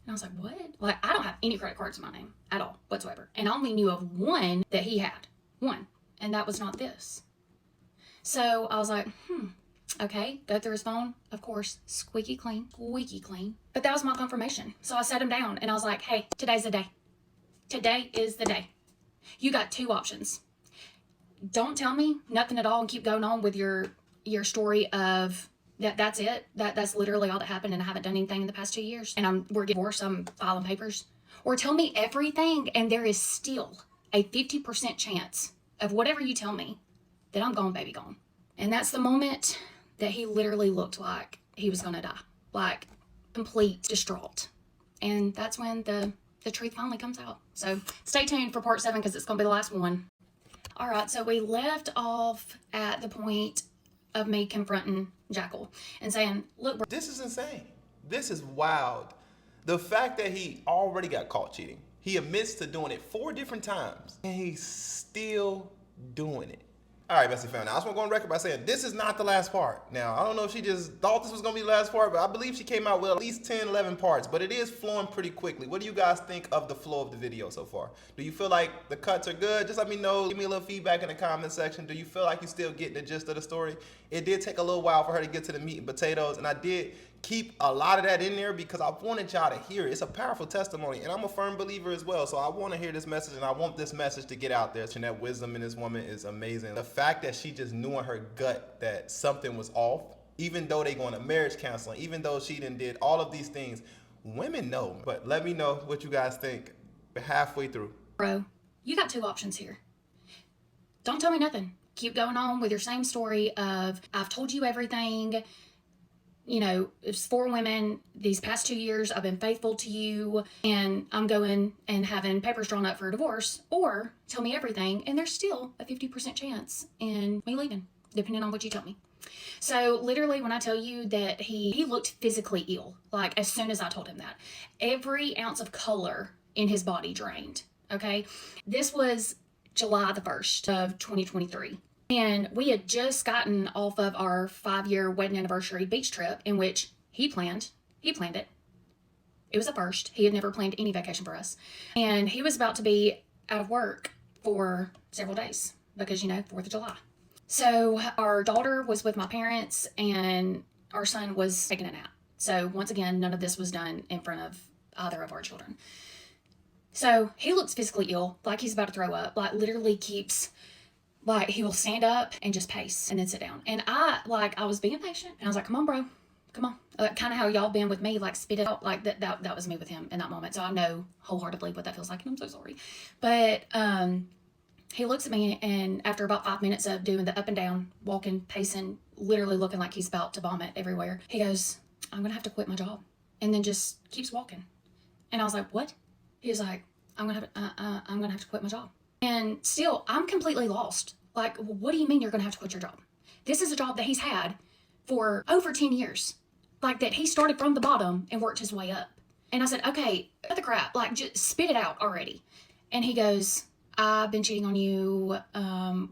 And I was like, what? Like, I don't have any credit cards in my name at all whatsoever. And I only knew of one that he had. One. And that was not this. So I was like, okay. Go through his phone. Of course, squeaky clean. But that was my confirmation. So I sat him down and I was like, hey, today's the day. Today is the day. You got two options. Don't tell me nothing at all and keep going on with your story of that's it. That's literally all that happened, and I haven't done anything in the past 2 years. And we're getting divorced. I'm filing papers. Or tell me everything, and there is still a 50% chance of whatever you tell me that I'm gone, baby, gone. And that's the moment that he literally looked like he was gonna die, like complete distraught. And that's when the truth finally comes out. So stay tuned for part 7 because it's gonna be the last one. All right, so we left off at the point of me confronting Jackal and saying, look, this is insane. This is wild. The fact that he already got caught cheating. He admits to doing it 4 different times, and he's still doing it. All right, Bestie Family. Now, I just want to go on record by saying this is not the last part. Now, I don't know if she just thought this was going to be the last part, but I believe she came out with at least 10, 11 parts, but it is flowing pretty quickly. What do you guys think of the flow of the video so far? Do you feel like the cuts are good? Just let me know. Give me a little feedback in the comment section. Do you feel like you're still getting the gist of the story? It did take a little while for her to get to the meat and potatoes, and I did keep a lot of that in there because I wanted y'all to hear it. It's a powerful testimony, and I'm a firm believer as well. So I want to hear this message, and I want this message to get out there. And that wisdom in this woman is amazing. The fact that she just knew in her gut that something was off, even though they going to marriage counseling, even though she did all of these things, women know. But let me know what you guys think halfway through. Bro, you got 2 options here. Don't tell me nothing. Keep going on with your same story of, I've told you everything. It's 4 women. These past 2 years, I've been faithful to you, and I'm going and having papers drawn up for a divorce. Or tell me everything, and there's still a 50% chance in me leaving, depending on what you tell me. So literally, when I tell you that he looked physically ill, like as soon as I told him that, every ounce of color in his body drained. Okay, this was July the 1st of 2023. And we had just gotten off of our 5-year wedding anniversary beach trip in which he planned it. It was a first. He had never planned any vacation for us. And he was about to be out of work for several days because, 4th of July. So our daughter was with my parents and our son was taking a nap. So once again, none of this was done in front of either of our children. So he looks physically ill, like he's about to throw up, like literally keeps... Like, he will stand up and just pace and then sit down. And I was being patient. And I was like, come on, bro. Come on. Kind of how y'all been with me, like, spit it out. Like, that was me with him in that moment. So I know wholeheartedly what that feels like. And I'm so sorry. But he looks at me, and after about 5 minutes of doing the up and down, walking, pacing, literally looking like he's about to vomit everywhere, he goes, I'm going to have to quit my job. And then just keeps walking. And I was like, what? He was like, I'm going to have to quit my job. And still, I'm completely lost. Like, what do you mean you're going to have to quit your job? This is a job that he's had for over 10 years. Like, that he started from the bottom and worked his way up. And I said, okay, cut the crap. Like, just spit it out already. And he goes, I've been cheating on you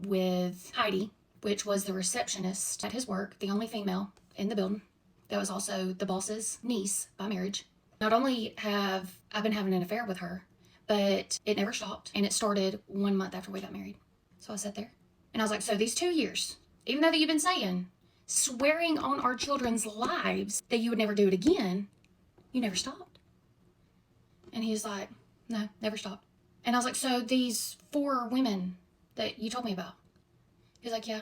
with Heidi, which was the receptionist at his work, the only female in the building. That was also the boss's niece by marriage. Not only have I been having an affair with her, but it never stopped. And it started 1 month after we got married. So I sat there and I was like, so these 2 years, even though that you've been saying, swearing on our children's lives that you would never do it again, you never stopped. And he was like, no, never stopped. And I was like, so these 4 women that you told me about? He's like, yeah,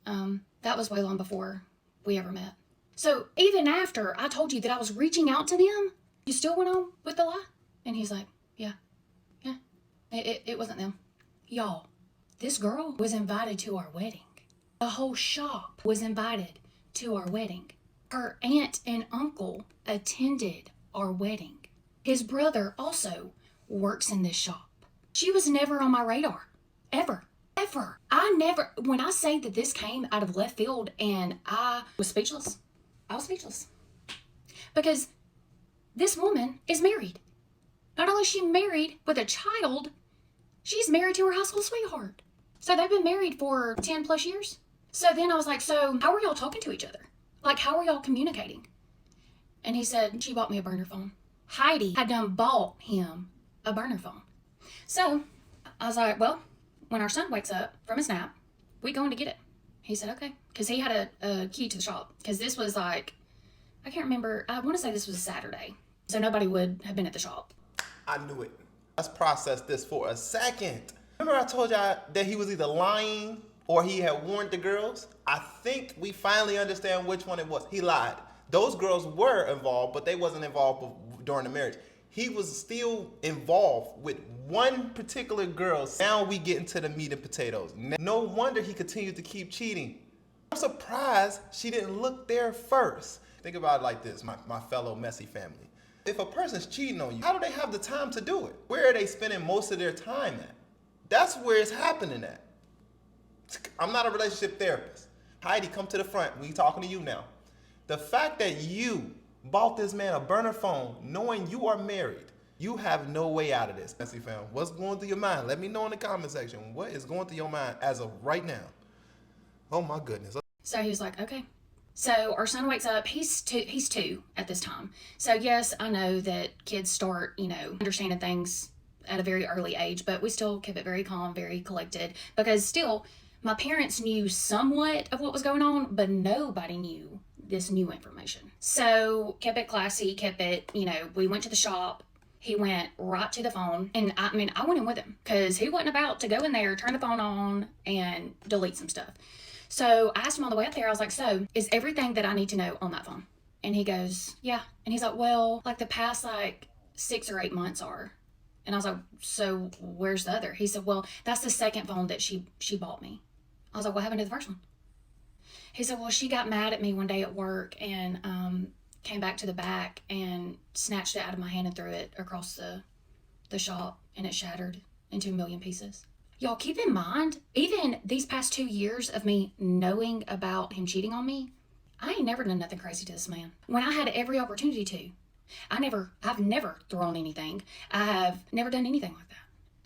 That was way long before we ever met. So even after I told you that I was reaching out to them, you still went on with the lie? And he's like, yeah, it wasn't them. Y'all, this girl was invited to our wedding. The whole shop was invited to our wedding. Her aunt and uncle attended our wedding. His brother also works in this shop. She was never on my radar. Ever. When I say that this came out of left field and I was speechless, Because this woman is married. Not only is she married with a child, she's married to her high school sweetheart. So they've been married for 10 plus years. So then I was like, so how are y'all talking to each other? Like, how are y'all communicating? And he said, she bought me a burner phone. Heidi had done bought him a burner phone. So I was like, well, when our son wakes up from his nap, we going to get it. He said, okay. Because he had a key to the shop. Because this was like, I can't remember. I want to say this was a Saturday. So nobody would have been at the shop. I knew it. Let's process this for a second. Remember I told y'all that he was either lying or he had warned the girls? I think we finally understand which one it was. He lied. Those girls were involved, but they wasn't involved during the marriage. He was still involved with one particular girl. Now we get into the meat and potatoes. No wonder he continued to keep cheating. I'm surprised she didn't look there first. Think about it like this, my fellow messy family. If a person's cheating on you, how do they have the time to do it? Where are they spending most of their time at? That's where it's happening at. I'm not a relationship therapist. Heidi, come to the front. We talking to you now. The fact that you bought this man a burner phone knowing you are married, you have no way out of this. Messy fam, what's going through your mind? Let me know in the comment section. What is going through your mind as of right now? Oh my goodness. So he was like, okay. So our son wakes up. He's two at this time. So yes, I know that kids start, understanding things at a very early age, but we still kept it very calm, very collected, because still my parents knew somewhat of what was going on, but nobody knew this new information. So kept it classy, we went to the shop. He went right to the phone, and I went in with him because he wasn't about to go in there, turn the phone on, and delete some stuff. So I asked him on the way up there, I was like, so is everything that I need to know on that phone? And he goes, yeah. And he's like, well, like the past 6 or 8 months are. And I was like, so where's the other? He said, well, that's the second phone that she bought me. I was like, what happened to the first one? He said, well, she got mad at me one day at work and came back to the back and snatched it out of my hand and threw it across the shop, and it shattered into a million pieces. Y'all, keep in mind, even these past 2 years of me knowing about him cheating on me, I ain't never done nothing crazy to this man. When I had every opportunity to. I've never thrown anything. I have never done anything like that.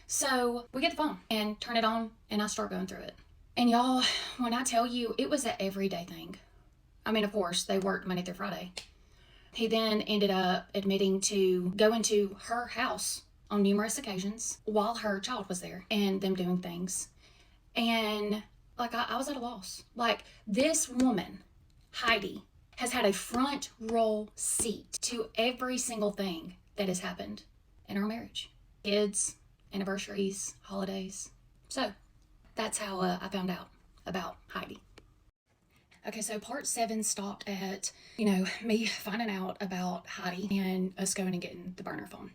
So we get the phone and turn it on, and I start going through it. And y'all, when I tell you, it was an everyday thing. Of course, they worked Monday through Friday. He then ended up admitting to going to her house on numerous occasions while her child was there and them doing things. And I was at a loss. This woman, Heidi, has had a front row seat to every single thing that has happened in our marriage. Kids, anniversaries, holidays. So that's how I found out about Heidi. Okay, so part 7 stopped at, me finding out about Heidi and us going and getting the burner phone.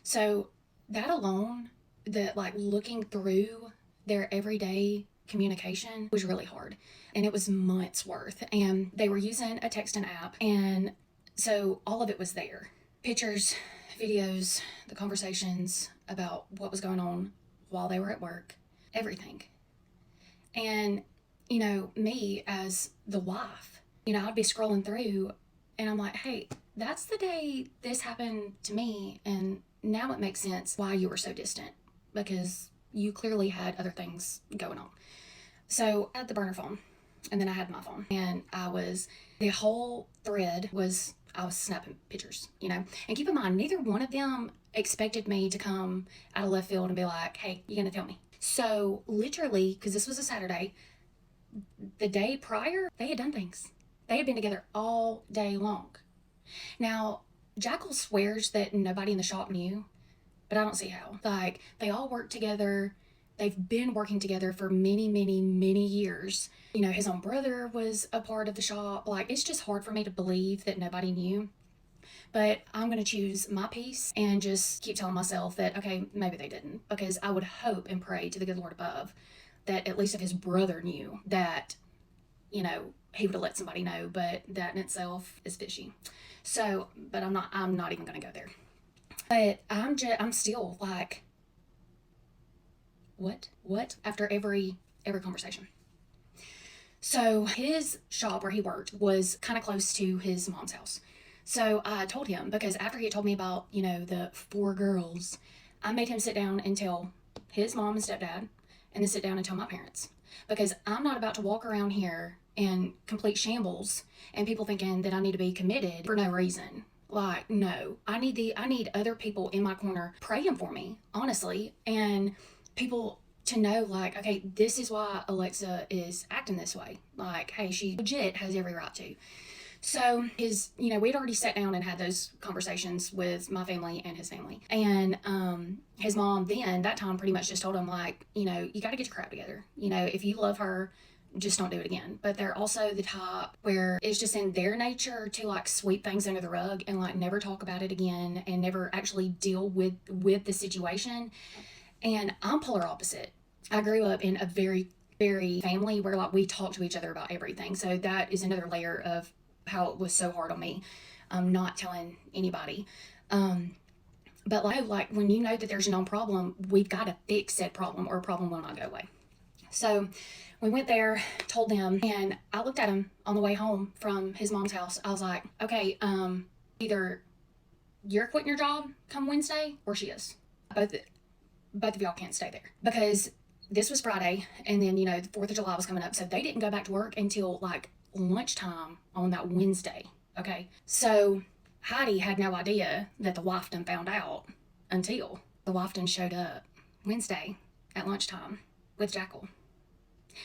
So that alone, looking through their everyday communication was really hard. And it was months worth. And they were using a texting app. And so all of it was there. Pictures, videos, the conversations about what was going on while they were at work, everything. And, me as the wife, I'd be scrolling through and I'm like, hey, that's the day this happened to me. And now it makes sense why you were so distant, because you clearly had other things going on. So I had the burner phone, and then I had my phone, and the whole thread was, I was snapping pictures, and keep in mind, neither one of them expected me to come out of left field and be like, hey, you gonna tell me? So literally, because this was a Saturday, the day prior, they had done things. They had been together all day long. Now, Jackal swears that nobody in the shop knew, but I don't see how. They all worked together. They've been working together for many, many, many years. You know, his own brother was a part of the shop. Like, it's just hard for me to believe that nobody knew. But I'm going to choose my peace and just keep telling myself that, okay, maybe they didn't. Because I would hope and pray to the good Lord above that at least if his brother knew, that, you know, he would have let somebody know. But that in itself is fishy. So, but I'm not even going to go there. But I'm still like, what? After every conversation. So his shop where he worked was kind of close to his mom's house. So I told him, because after he had told me about, you know, the 4 girls, I made him sit down and tell his mom and stepdad, and then sit down and tell my parents. Because I'm not about to walk around here in complete shambles and people thinking that I need to be committed for no reason. Like, no. I need other people in my corner praying for me, honestly, and people to know, like, okay, this is why Alexa is acting this way. Like, hey, she legit has every right to. So we'd already sat down and had those conversations with my family and his family. And his mom then, that time, pretty much just told him, like, you know, you got to get your crap together. You know, if you love her, just don't do it again. But they're also the type where it's just in their nature to, like, sweep things under the rug and, like, never talk about it again and never actually deal with the situation. And I'm polar opposite. I grew up in a very, very family where, like, we talk to each other about everything. So that is another layer of how it was so hard on me, not telling anybody. But like when you know that there's a known problem, we've got to fix said problem or a problem will not go away. So we went there, told them, and I looked at him on the way home from his mom's house. I was like, okay, either you're quitting your job come Wednesday or she is. Both of y'all can't stay there, because this was Friday, and then, you know, the 4th of July was coming up, so they didn't go back to work until, like, lunchtime on that Wednesday, okay? So Heidi had no idea that the wife done found out until the wife done showed up Wednesday at lunchtime with Jackal.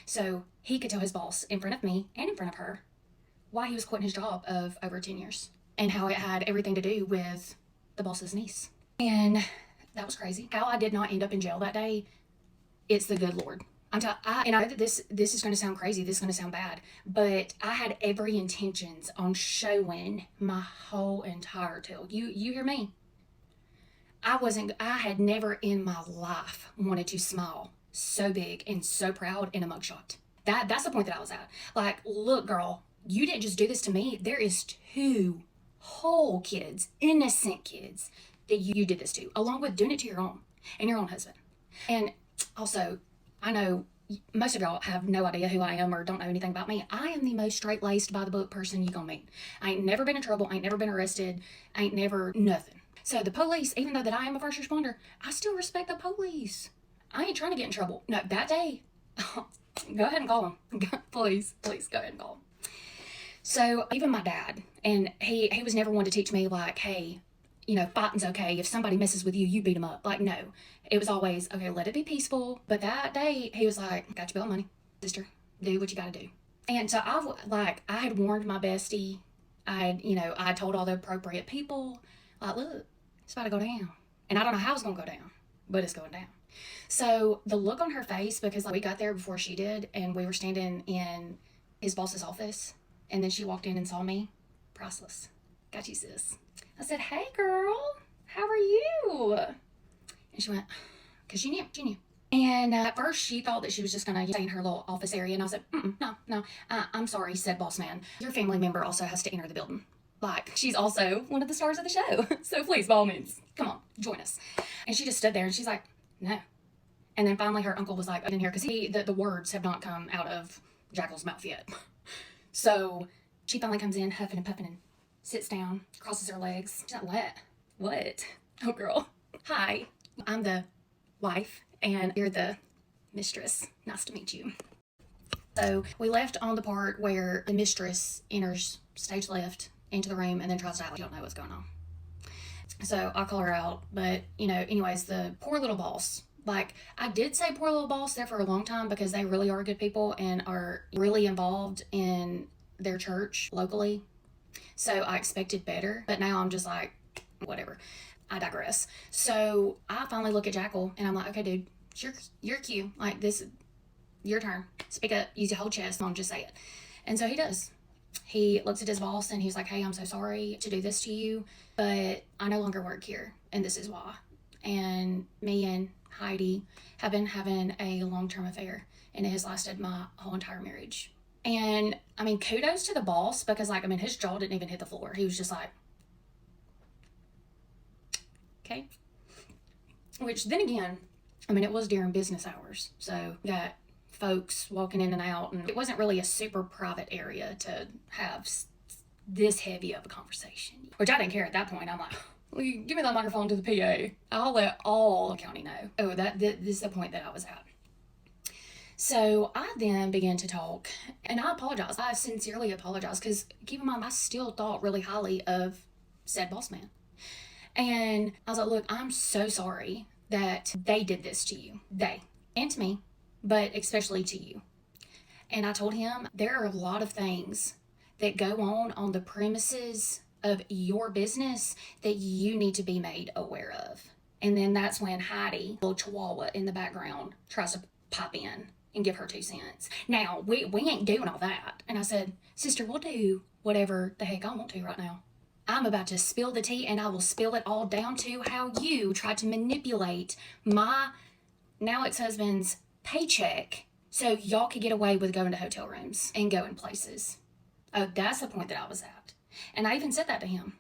So he could tell his boss in front of me and in front of her why he was quitting his job of over 10 years and how it had everything to do with the boss's niece. And that was crazy. How I did not end up in jail that day, it's the good Lord. I know that this is going to sound crazy, this is going to sound bad, but I had every intentions on showing my whole entire tail. You hear me? I had never in my life wanted to smile so big and so proud in a mugshot. That's the point that I was at. Like, look, girl, you didn't just do this to me. There is 2 whole kids, innocent kids, that you did this to, along with doing it to your own and your own husband. And also, I know most of y'all have no idea who I am or don't know anything about me. I am the most straight-laced, by-the-book person you gonna meet. I ain't never been in trouble. I ain't never been arrested. I ain't never nothing. So the police, even though that I am a first responder, I still respect the police. I ain't trying to get in trouble. No, that day, go ahead and call them. Please go ahead and call them. So even my dad, and he was never one to teach me, like, hey, you know, fighting's okay. If somebody messes with you, you beat them up. Like, no. It was always, okay, let it be peaceful. But that day, he was like, got your bill of money, sister. Do what you got to do. And so I had warned my bestie. I told all the appropriate people, like, look, it's about to go down. And I don't know how it's going to go down, but it's going down. So the look on her face, because, like, we got there before she did, and we were standing in his boss's office, and then she walked in and saw me, priceless. Got you, sis. I said, hey, girl, how are you? And she went, because she knew. And at first, she thought that she was just going to stay in her little office area. And I said, no, I'm sorry, said boss man. Your family member also has to enter the building. Like, she's also one of the stars of the show. So please, by all means, come on, join us. And she just stood there, and she's like, no. And then finally, her uncle was like, I didn't hear, because the words have not come out of Jackal's mouth yet. So she finally comes in, huffing and puffing, and sits down, crosses her legs. She's like, what? Oh, girl. Hi, I'm the wife, and you're the mistress. Nice to meet you. So we left on the part where the mistress enters stage left into the room and then tries to act like you don't know what's going on. So I call her out, but, anyways, the poor little boss. Like, I did say poor little boss there for a long time because they really are good people and are really involved in their church locally. So I expected better, but now I'm just like, whatever. I digress. So I finally look at Jackal and I'm like, okay, dude, Your cue. Like, this, your turn. Speak up. Use your whole chest. Mom, just say it. And so he does. He looks at his boss and he's like, hey, I'm so sorry to do this to you, but I no longer work here, and this is why. And me and Heidi have been having a long-term affair, and it has lasted my whole entire marriage. And I mean, kudos to the boss, because like, I mean, his jaw didn't even hit the floor. He was just like, okay. Which then again, I mean, it was during business hours. So got folks walking in and out, and it wasn't really a super private area to have this heavy of a conversation, which I didn't care at that point. I'm like, well, give me that microphone to the PA. I'll let all the county know. Oh, this is the point that I was at. So I then began to talk, and I apologize. I sincerely apologize, because keep in mind, I still thought really highly of said boss man. And I was like, look, I'm so sorry that they did this to you. They, and to me, but especially to you. And I told him there are a lot of things that go on the premises of your business that you need to be made aware of. And then that's when Heidi, little chihuahua in the background, tries to pop in and give her 2 cents. Now, we ain't doing all that. And I said, sister, we'll do whatever the heck I want to right now. I'm about to spill the tea, and I will spill it all down to how you tried to manipulate my now ex-husband's paycheck so y'all could get away with going to hotel rooms and going places. Oh, that's the point that I was at. And I even said that to him.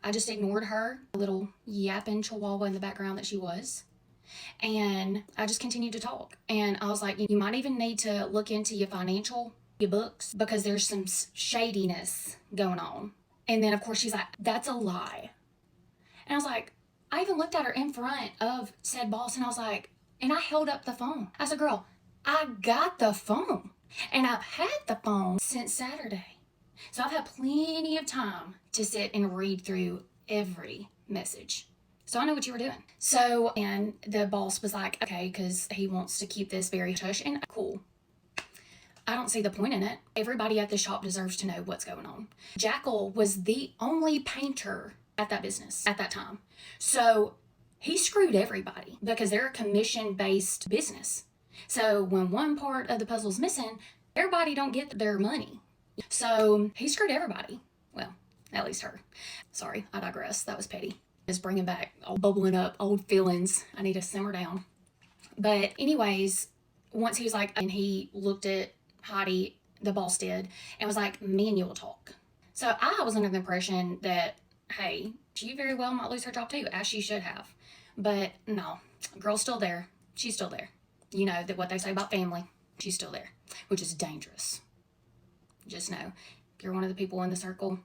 I just ignored her, a little yapping chihuahua in the background that she was. And I just continued to talk. And I was like, you might even need to look into your books, because there's some shadiness going on. And then, of course, she's like, that's a lie. And I was like, I even looked at her in front of said boss, and I was like, and I held up the phone. I said, girl, I got the phone. And I've had the phone since Saturday. So I've had plenty of time to sit and read through every message. So I know what you were doing. So, and the boss was like, okay, because he wants to keep this very hush, and cool. I don't see the point in it. Everybody at the shop deserves to know what's going on. Jackal was the only painter at that business at that time. So he screwed everybody, because they're a commission-based business. So when one part of the puzzle's missing, everybody don't get their money. So he screwed everybody. Well, at least her. Sorry, I digress. That was petty. Just bringing back, bubbling up old feelings. I need to simmer down. But anyways, once he was like, and he looked at Heidi, the boss did, and was like, me and you will talk. So I was under the impression that, hey, she very well might lose her job too, as she should have. But no, girl's still there. She's still there. You know that what they say about family, she's still there, which is dangerous. Just know, if you're one of the people in the circle,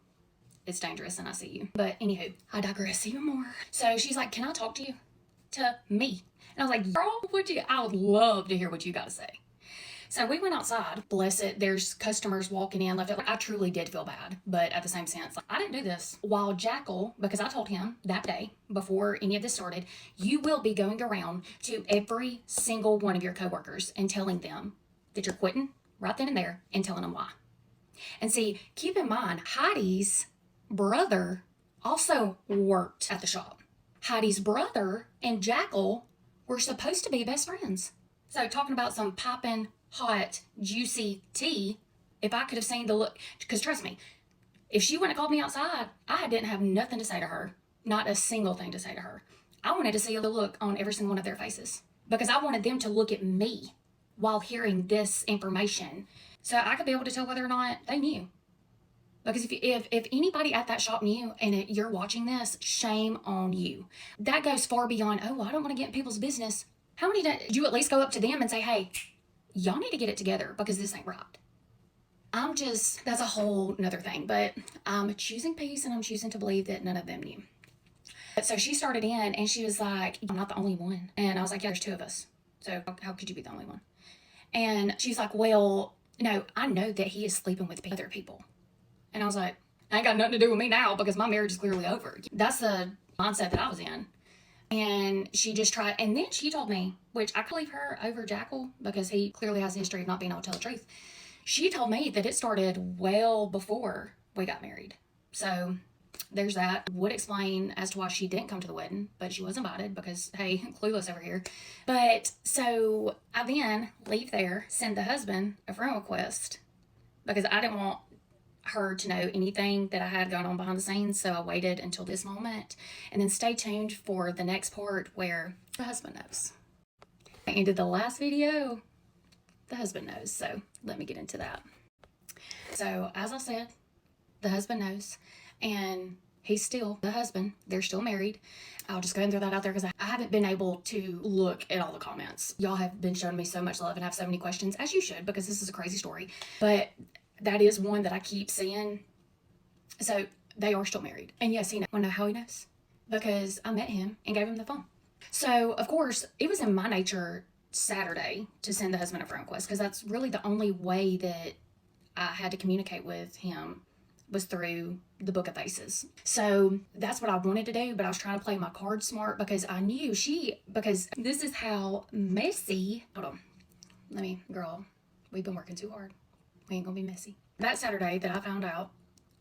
it's dangerous, and I see you. But anywho, I digress even more. So she's like, can I talk to you? To me. And I was like, girl, I would love to hear what you got to say. So we went outside. Bless it. There's customers walking in left. I truly did feel bad, but at the same sense, like, I didn't do this. While Jackal, because I told him that day before any of this started, you will be going around to every single one of your coworkers and telling them that you're quitting right then and there, and telling them why. And see, keep in mind, Heidi's brother also worked at the shop. Heidi's brother and Jackal were supposed to be best friends. So talking about some popping, hot, juicy tea, if I could have seen the look, because trust me, if she wouldn't have called me outside, I didn't have nothing to say to her. Not a single thing to say to her. I wanted to see the look on every single one of their faces, because I wanted them to look at me while hearing this information, so I could be able to tell whether or not they knew. Because if anybody at that shop knew, and you're watching this, shame on you. That goes far beyond, oh, I don't want to get in people's business. How many did you at least go up to them and say, hey, y'all need to get it together, because this ain't right? That's a whole nother thing, but I'm choosing peace, and I'm choosing to believe that none of them knew. So she started in, and she was like, I'm not the only one. And I was like, yeah, there's 2 of us. So how could you be the only one? And she's like, well, no, I know that he is sleeping with other people. And I was like, I ain't got nothing to do with me now, because my marriage is clearly over. That's the mindset that I was in. And she just tried, and then she told me, which I could leave her over Jackal, because he clearly has a history of not being able to tell the truth. She told me that it started well before we got married. So there's that. Would explain as to why she didn't come to the wedding, but she was invited because, hey, clueless over here. But so I then leave there, send the husband a friend request because I didn't want her to know anything that I had going on behind the scenes. So I waited until this moment, and then stay tuned for the next part where the husband knows. I ended the last video, the husband knows. So let me get into that. So as I said, the husband knows, and he's still the husband. They're still married. I'll just go and throw that out there because I haven't been able to look at all the comments. Y'all have been showing me so much love and have so many questions, as you should, because this is a crazy story. But that is one that I keep seeing. So they are still married. And yes, he knows. Want to know how he knows? Because I met him and gave him the phone. So, of course, it was in my nature Saturday to send the husband a friend request because that's really the only way that I had to communicate with him was through the Book of Faces. So that's what I wanted to do, but I was trying to play my cards smart because I knew because this is how messy. Hold on. Girl, we've been working too hard. We ain't gonna be messy. That Saturday that I found out,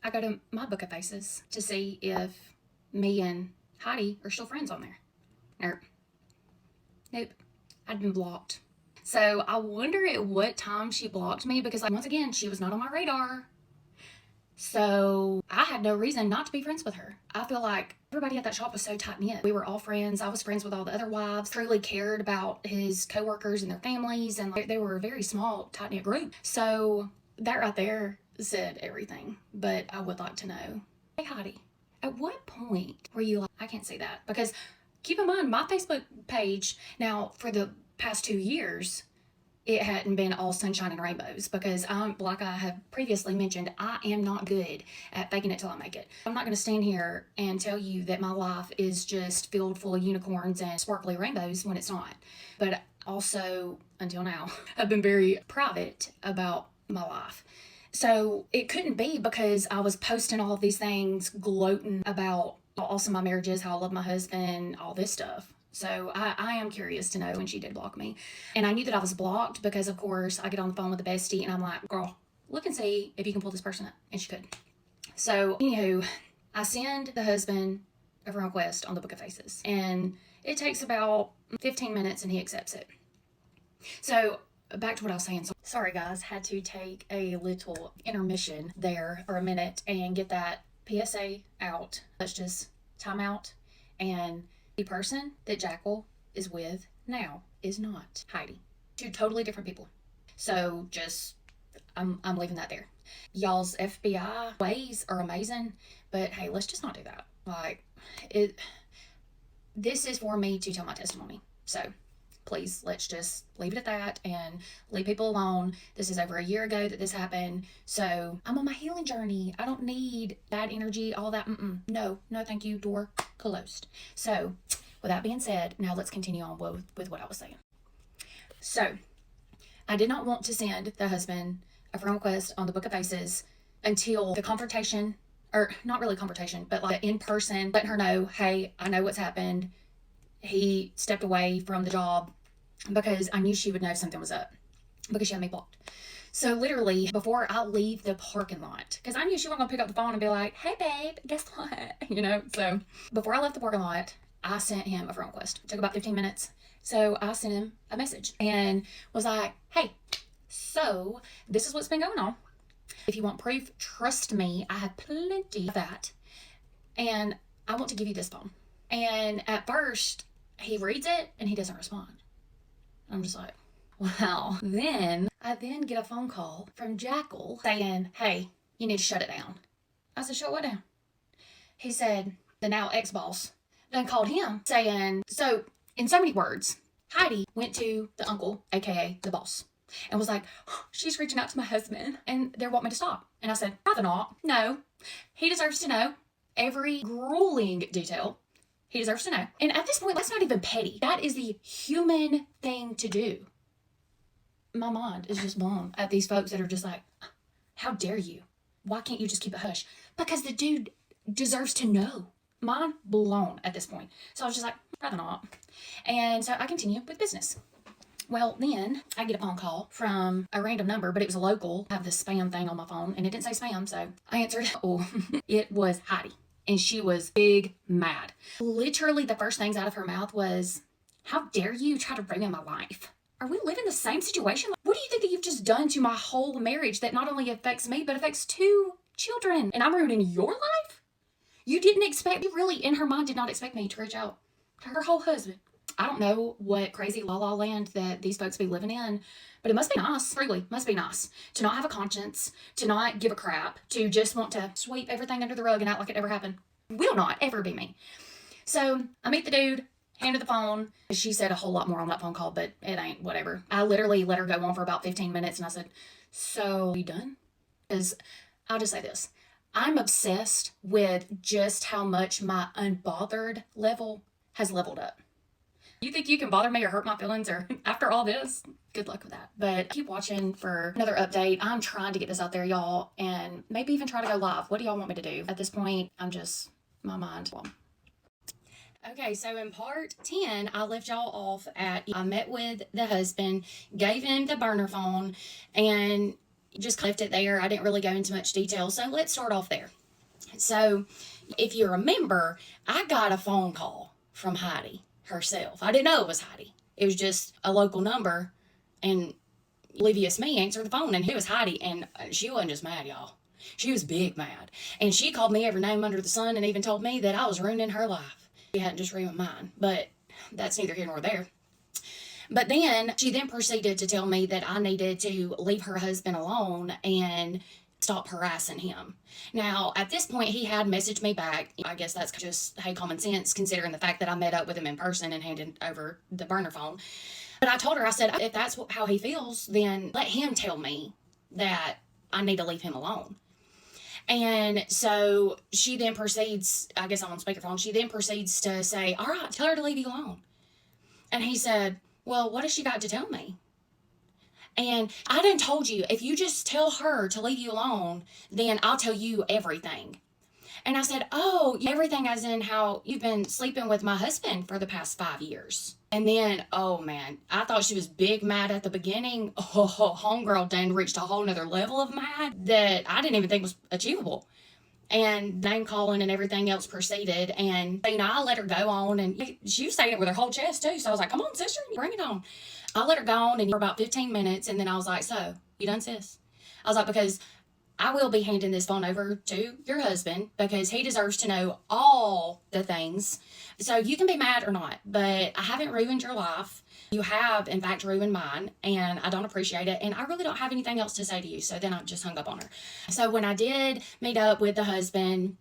I go to my Book of Faces to see if me and Heidi are still friends on there. Nope. I'd been blocked. So I wonder at what time she blocked me because, once again, she was not on my radar. So I had no reason not to be friends with her. I feel like everybody at that shop was so tight-knit. We were all friends. I was friends with all the other wives. Truly cared about his coworkers and their families, and they were a very small, tight-knit group. So that right there said everything. But I would like to know, hey Heidi, at what point were you like, I can't say that? Because keep in mind, my Facebook page, now for the past 2 years, it hadn't been all sunshine and rainbows because like I have previously mentioned, I am not good at faking it till I make it. I'm not going to stand here and tell you that my life is just filled full of unicorns and sparkly rainbows when it's not. But also, until now, I've been very private about my life. So it couldn't be because I was posting all of these things, gloating about how awesome my marriage is, how I love my husband, all this stuff. So I am curious to know when she did block me. And I knew that I was blocked because, of course, I get on the phone with the bestie and I'm like, girl, look and see if you can pull this person up. And she could. So, anywho, I send the husband a friend request on the Book of Faces. And it takes about 15 minutes and he accepts it. So, back to what I was saying. So, sorry, guys. Had to take a little intermission there for a minute and get that PSA out. Let's just time out. And the person that Jackal is with now is not Heidi. Two totally different people. So just, I'm leaving that there. Y'all's FBI ways are amazing, but hey, let's just not do that. Like, this is for me to tell my testimony. So please, let's just leave it at that and leave people alone. This is over a year ago that this happened. So I'm on my healing journey. I don't need bad energy, all that. No, thank you. Door closed. So with that being said, now let's continue on with what I was saying. So I did not want to send the husband a friend request on the Book of Faces until the confrontation, or not really confrontation, but like in person, letting her know, hey, I know what's happened. He stepped away from the job because I knew she would know something was up because she had me blocked. So literally before I leave the parking lot, because I knew she wasn't gonna pick up the phone and be like, hey babe, guess what? So before I left the parking lot, I sent him a friend request. It took about 15 minutes. So I sent him a message and was like, hey, so this is what's been going on. If you want proof, trust me, I have plenty of that. And I want to give you this phone. And at first, he reads it and he doesn't respond. I'm just like, wow. Then I get a phone call from Jackal saying, hey, you need to shut it down. I said, shut what down? He said, the now ex-boss then called him saying, so in so many words, Heidi went to the uncle, aka the boss, and was like, oh, she's reaching out to my husband and they want me to stop. And I said, rather not. No, he deserves to know every grueling detail. He deserves to know. And at this point, that's not even petty. That is the human thing to do. My mind is just blown at these folks that are just like, how dare you? Why can't you just keep it hush? Because the dude deserves to know. Mind blown at this point. So I was just like, rather not. And so I continue with business. Well, then I get a phone call from a random number, but it was a local. I have this spam thing on my phone and it didn't say spam. So I answered. Oh, it was Heidi. and she was big mad. Literally the first things out of her mouth was, "How dare you try to ruin my life? Are we living the same situation? What do you think that you've just done to my whole marriage that not only affects me, but affects 2 children? And I'm ruining your life? You didn't expect, you really in her mind did not expect me to reach out to her whole husband." I don't know what crazy la la land that these folks be living in, but it must be nice, really, must be nice to not have a conscience, to not give a crap, to just want to sweep everything under the rug and act like it never happened. Will not ever be me. So I meet the dude, handed the phone. She said a whole lot more on that phone call, but it ain't, whatever. I literally let her go on for about 15 minutes and I said, "So, you done?" Because I'll just say this. I'm obsessed with just how much my unbothered level has leveled up. You think you can bother me or hurt my feelings or after all this? Good luck with that. But keep watching for another update. I'm trying to get this out there, y'all, and maybe even try to go live. What do y'all want me to do? At this point, I'm just, my mind. Okay, so in part 10, I left y'all off at, I met with the husband, gave him the burner phone, and just left it there. I didn't really go into much detail, so let's start off there. So if you remember, I got a phone call from Heidi herself. I didn't know it was Heidi. It was just a local number, and oblivious me answered the phone, and it was Heidi, and she wasn't just mad, y'all. She was big mad, and she called me every name under the sun and even told me that I was ruining her life. She hadn't just ruined mine, but that's neither here nor there. But then she then proceeded to tell me that I needed to leave her husband alone and stop harassing him. Now, at this point, he had messaged me back. I guess that's just, hey, common sense, considering the fact that I met up with him in person and handed over the burner phone. But I told her, I said, if that's how he feels, then let him tell me that I need to leave him alone. And so she then proceeds, I guess I'm on speakerphone, she then proceeds to say, "All right, tell her to leave you alone." And he said, "Well, what has she got to tell me? And I done told you, if you just tell her to leave you alone, then I'll tell you everything." And I said, "Oh, everything as in how you've been sleeping with my husband for the past 5 years." And then, oh man, I thought she was big mad at the beginning. Oh, homegirl done reached a whole nother level of mad that I didn't even think was achievable. And name calling and everything else proceeded. And, I let her go on, and she was saying it with her whole chest too. So I was like, "Come on, sister, bring it on." I let her go on and for about 15 minutes. And then I was like, "So, you done, sis?" I was like, because I will be handing this phone over to your husband because he deserves to know all the things. So you can be mad or not, but I haven't ruined your life. You have, in fact, ruined mine, and I don't appreciate it, and I really don't have anything else to say to you." So then I just hung up on her. So when I did meet up with the husband,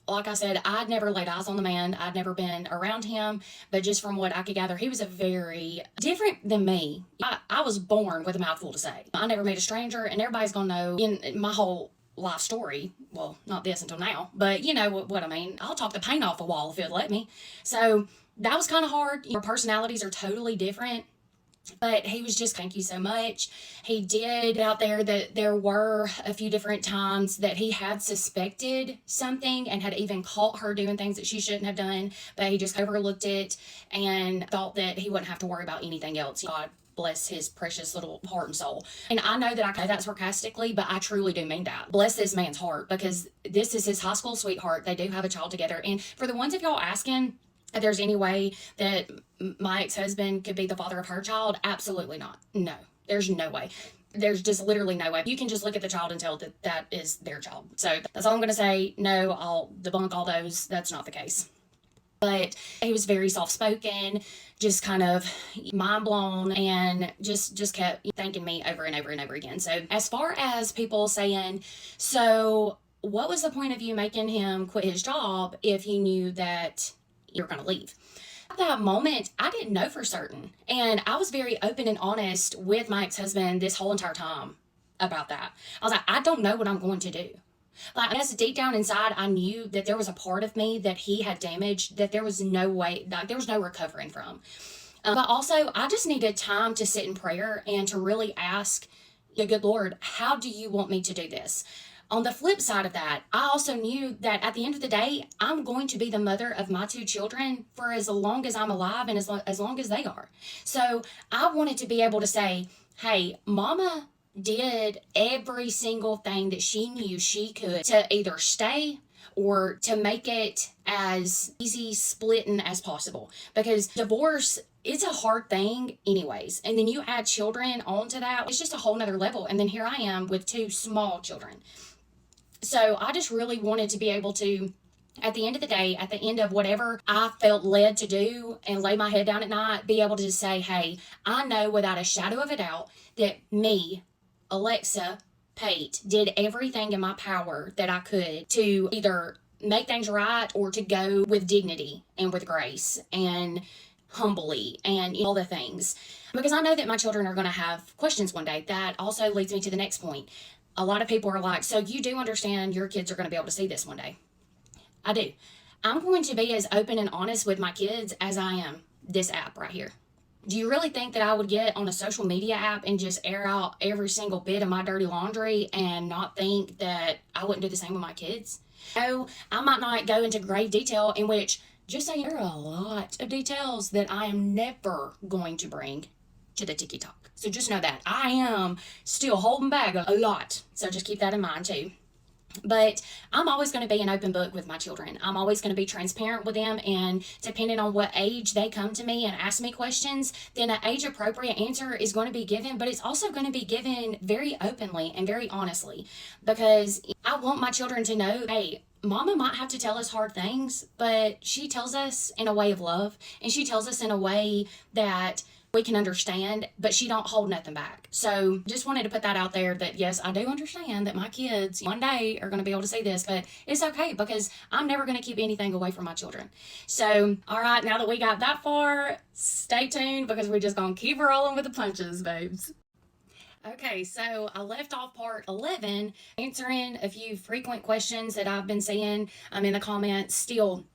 like I said, I'd never laid eyes on the man. I'd never been around him, but just from what I could gather, he was a very different than me. I was born with a mouthful to say. I never met a stranger, and everybody's gonna know in my whole life story. Well, not this until now, but you know what I mean. I'll talk the paint off a wall if it'd let me. So that was kind of hard. Our personalities are totally different. But he was just, thank you so much. He did out there that there were a few different times that he had suspected something and had even caught her doing things that she shouldn't have done, but he just overlooked it and thought that he wouldn't have to worry about anything else. God bless his precious little heart and soul. And I know that I say that sarcastically, but I truly do mean that. Bless this man's heart, because this is his high school sweetheart. They do have a child together. And for the ones of y'all asking if there's any way that my ex-husband could be the father of her child, absolutely not. No, there's no way. There's just literally no way. You can just look at the child and tell that that is their child. So that's all I'm going to say. No, I'll debunk all those. That's not the case. But he was very soft-spoken, just kind of mind blown, and just kept thanking me over and over and over again. So as far as people saying, so what was the point of you making him quit his job if you knew that you're going to leave? At that moment, I didn't know for certain. And I was very open and honest with my ex-husband this whole entire time about that. I was like, I don't know what I'm going to do. Like, as deep down inside, I knew that there was a part of me that he had damaged, that there was no way, like, there was no recovering from. But also, I just needed time to sit in prayer and to really ask the good Lord, how do you want me to do this? On the flip side of that, I also knew that at the end of the day, I'm going to be the mother of my 2 children for as long as I'm alive and as long as they are. So I wanted to be able to say, hey, Mama did every single thing that she knew she could to either stay or to make it as easy splitting as possible, because divorce, it's a hard thing anyways, and then you add children onto that, it's just a whole nother level. And then here I am with two small children. So I just really wanted to be able to, at the end of the day, at the end of whatever I felt led to do and lay my head down at night, be able to just say, hey, I know without a shadow of a doubt that me, Alexa Pate, did everything in my power that I could to either make things right or to go with dignity and with grace and humbly and all the things. Because I know that my children are going to have questions one day. That also leads me to the next point. A lot of people are like, so you do understand your kids are going to be able to see this one day? I do. I'm going to be as open and honest with my kids as I am this app right here. Do you really think that I would get on a social media app and just air out every single bit of my dirty laundry and not think that I wouldn't do the same with my kids? No, I might not go into grave detail, in which, just so there are a lot of details that I am never going to bring to the TikTok. So just know that I am still holding back a lot. So just keep that in mind too. But I'm always going to be an open book with my children. I'm always going to be transparent with them, and depending on what age they come to me and ask me questions, then an age appropriate answer is going to be given, but it's also going to be given very openly and very honestly, because I want my children to know, hey, Mama might have to tell us hard things, but she tells us in a way of love, and she tells us in a way that we can understand, but she don't hold nothing back. So just wanted to put that out there, that yes, I do understand that my kids one day are going to be able to see this, but it's okay, because I'm never going to keep anything away from my children. So, all right, now that we got that far, stay tuned, because we're just going to keep rolling with the punches, babes. Okay, so I left off part 11 answering a few frequent questions that I've been seeing in the comments. Still,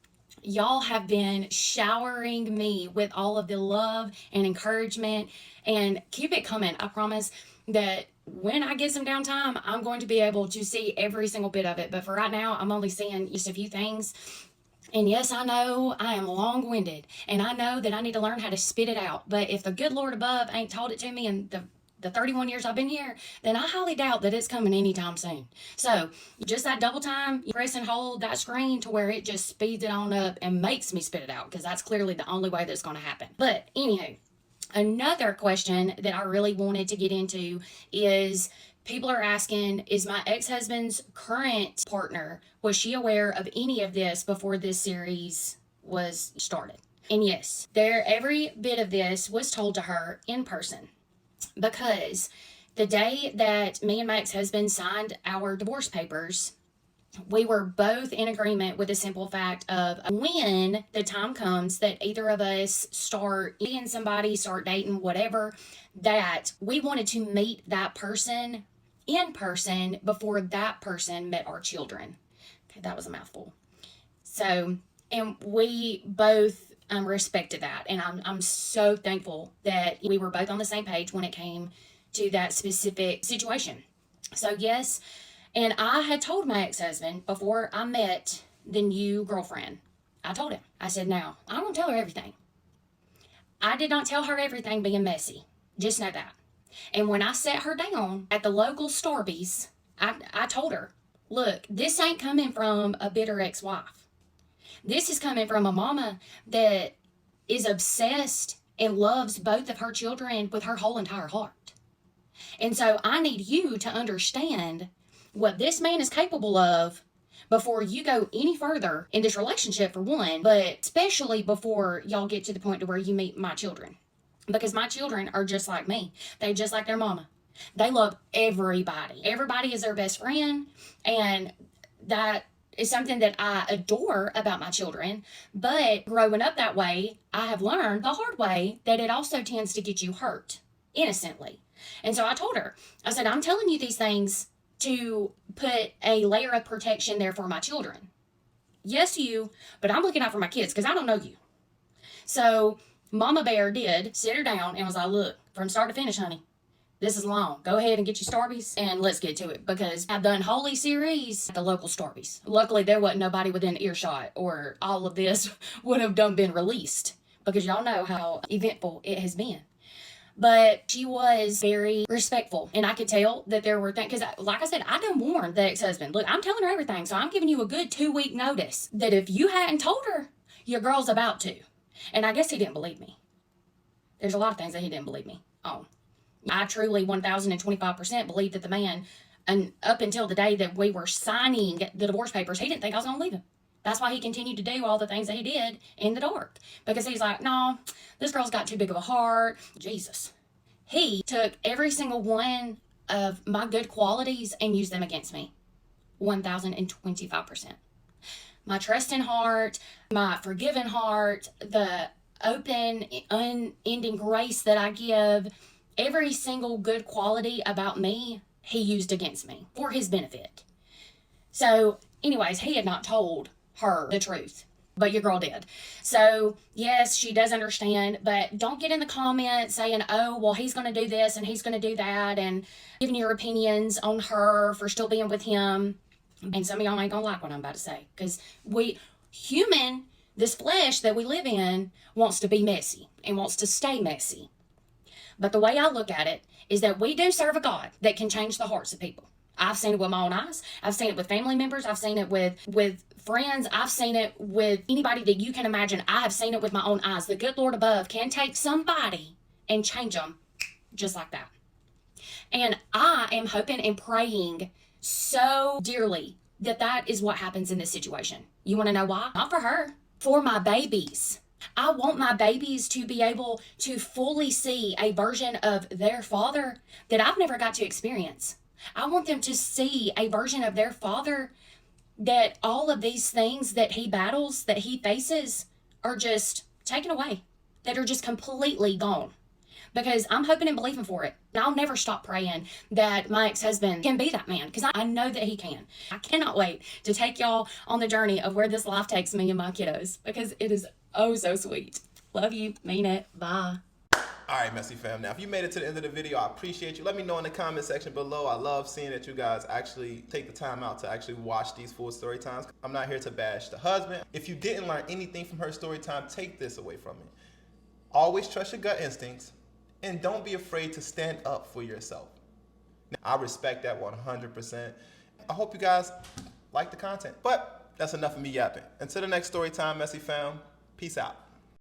y'all have been showering me with all of the love and encouragement, and keep it coming. I promise that when I get some downtime, I'm going to be able to see every single bit of it. But for right now, I'm only seeing just a few things. And yes, I know I am long-winded, and I know that I need to learn how to spit it out. But if the good Lord above ain't told it to me in the 31 years I've been here, then I highly doubt that it's coming anytime soon. So just that double time, you press and hold that screen to where it just speeds it on up and makes me spit it out, because that's clearly the only way that's going to happen. But anywho, another question that I really wanted to get into is, people are asking, is my ex-husband's current partner, was she aware of any of this before this series was started? And yes, every bit of this was told to her in person. Because the day that me and my ex-husband signed our divorce papers, we were both in agreement with the simple fact of, when the time comes that either of us start seeing somebody, start dating, whatever, that we wanted to meet that person in person before that person met our children. Okay, that was a mouthful. So, and we both respected that, and I'm so thankful that we were both on the same page when it came to that specific situation. So yes, and I had told my ex-husband before I met the new girlfriend, I told him, I said, now, I don't tell her everything. I did not tell her everything being messy. Just know that. And when I sat her down at the local Starbucks, I told her, look, this ain't coming from a bitter ex-wife. This is coming from a mama that is obsessed and loves both of her children with her whole entire heart. And so I need you to understand what this man is capable of before you go any further in this relationship, for one, but especially before y'all get to the point to where you meet my children. Because my children are just like me. They just like their mama. They love everybody. Everybody is their best friend, and that is something that I adore about my children. But growing up that way, I have learned the hard way that it also tends to get you hurt innocently. And so I told her, I said, I'm telling you these things to put a layer of protection there for my children. Yes, you, but I'm looking out for my kids, because I don't know you. So Mama Bear did sit her down and was like, look, from start to finish, honey, this is long. Go ahead and get your Starbucks and let's get to it, because I've done Holy series at the local Starbucks. Luckily, there wasn't nobody within earshot, or all of this would have been released, because y'all know how eventful it has been. But she was very respectful. And I could tell that there were things, because like I said, I done warned the ex-husband. Look, I'm telling her everything. So I'm giving you a good 2-week notice that if you hadn't told her, your girl's about to. And I guess he didn't believe me. There's a lot of things that he didn't believe me on. I truly 1025% believe that the man, and up until the day that we were signing the divorce papers, he didn't think I was going to leave him. That's why he continued to do all the things that he did in the dark. Because he's like, no, this girl's got too big of a heart. Jesus. He took every single one of my good qualities and used them against me. 1025%. My trusting heart, my forgiving heart, the open, unending grace that I give, every single good quality about me, he used against me for his benefit. So, anyways, he had not told her the truth, but your girl did. So, yes, she does understand, but don't get in the comments saying, oh, well, he's going to do this and he's going to do that, and giving your opinions on her for still being with him. And some of y'all ain't going to like what I'm about to say, because this flesh that we live in wants to be messy and wants to stay messy. But the way I look at it is that we do serve a God that can change the hearts of people. I've seen it with my own eyes. I've seen it with family members. I've seen it with friends. I've seen it with anybody that you can imagine. I have seen it with my own eyes. The good Lord above can take somebody and change them just like that. And I am hoping and praying so dearly that that is what happens in this situation. You want to know why? Not for her. For my babies. I want my babies to be able to fully see a version of their father that I've never got to experience. I want them to see a version of their father that all of these things that he battles, that he faces, are just taken away, that are just completely gone. Because I'm hoping and believing for it. And I'll never stop praying that my ex-husband can be that man, because I know that he can. I cannot wait to take y'all on the journey of where this life takes me and my kiddos, because it is oh so sweet. Love you. Mean it. Bye. All right, Messy fam. Now, if you made it to the end of the video, I appreciate you. Let me know in the comment section below. I love seeing that you guys actually take the time out to actually watch these full story times. I'm not here to bash the husband. If you didn't learn anything from her story time, take this away from it. Always trust your gut instincts, and don't be afraid to stand up for yourself. Now, I respect that 100%. I hope you guys like the content, but that's enough of me yapping. Until the next story time, Messy fam, peace out.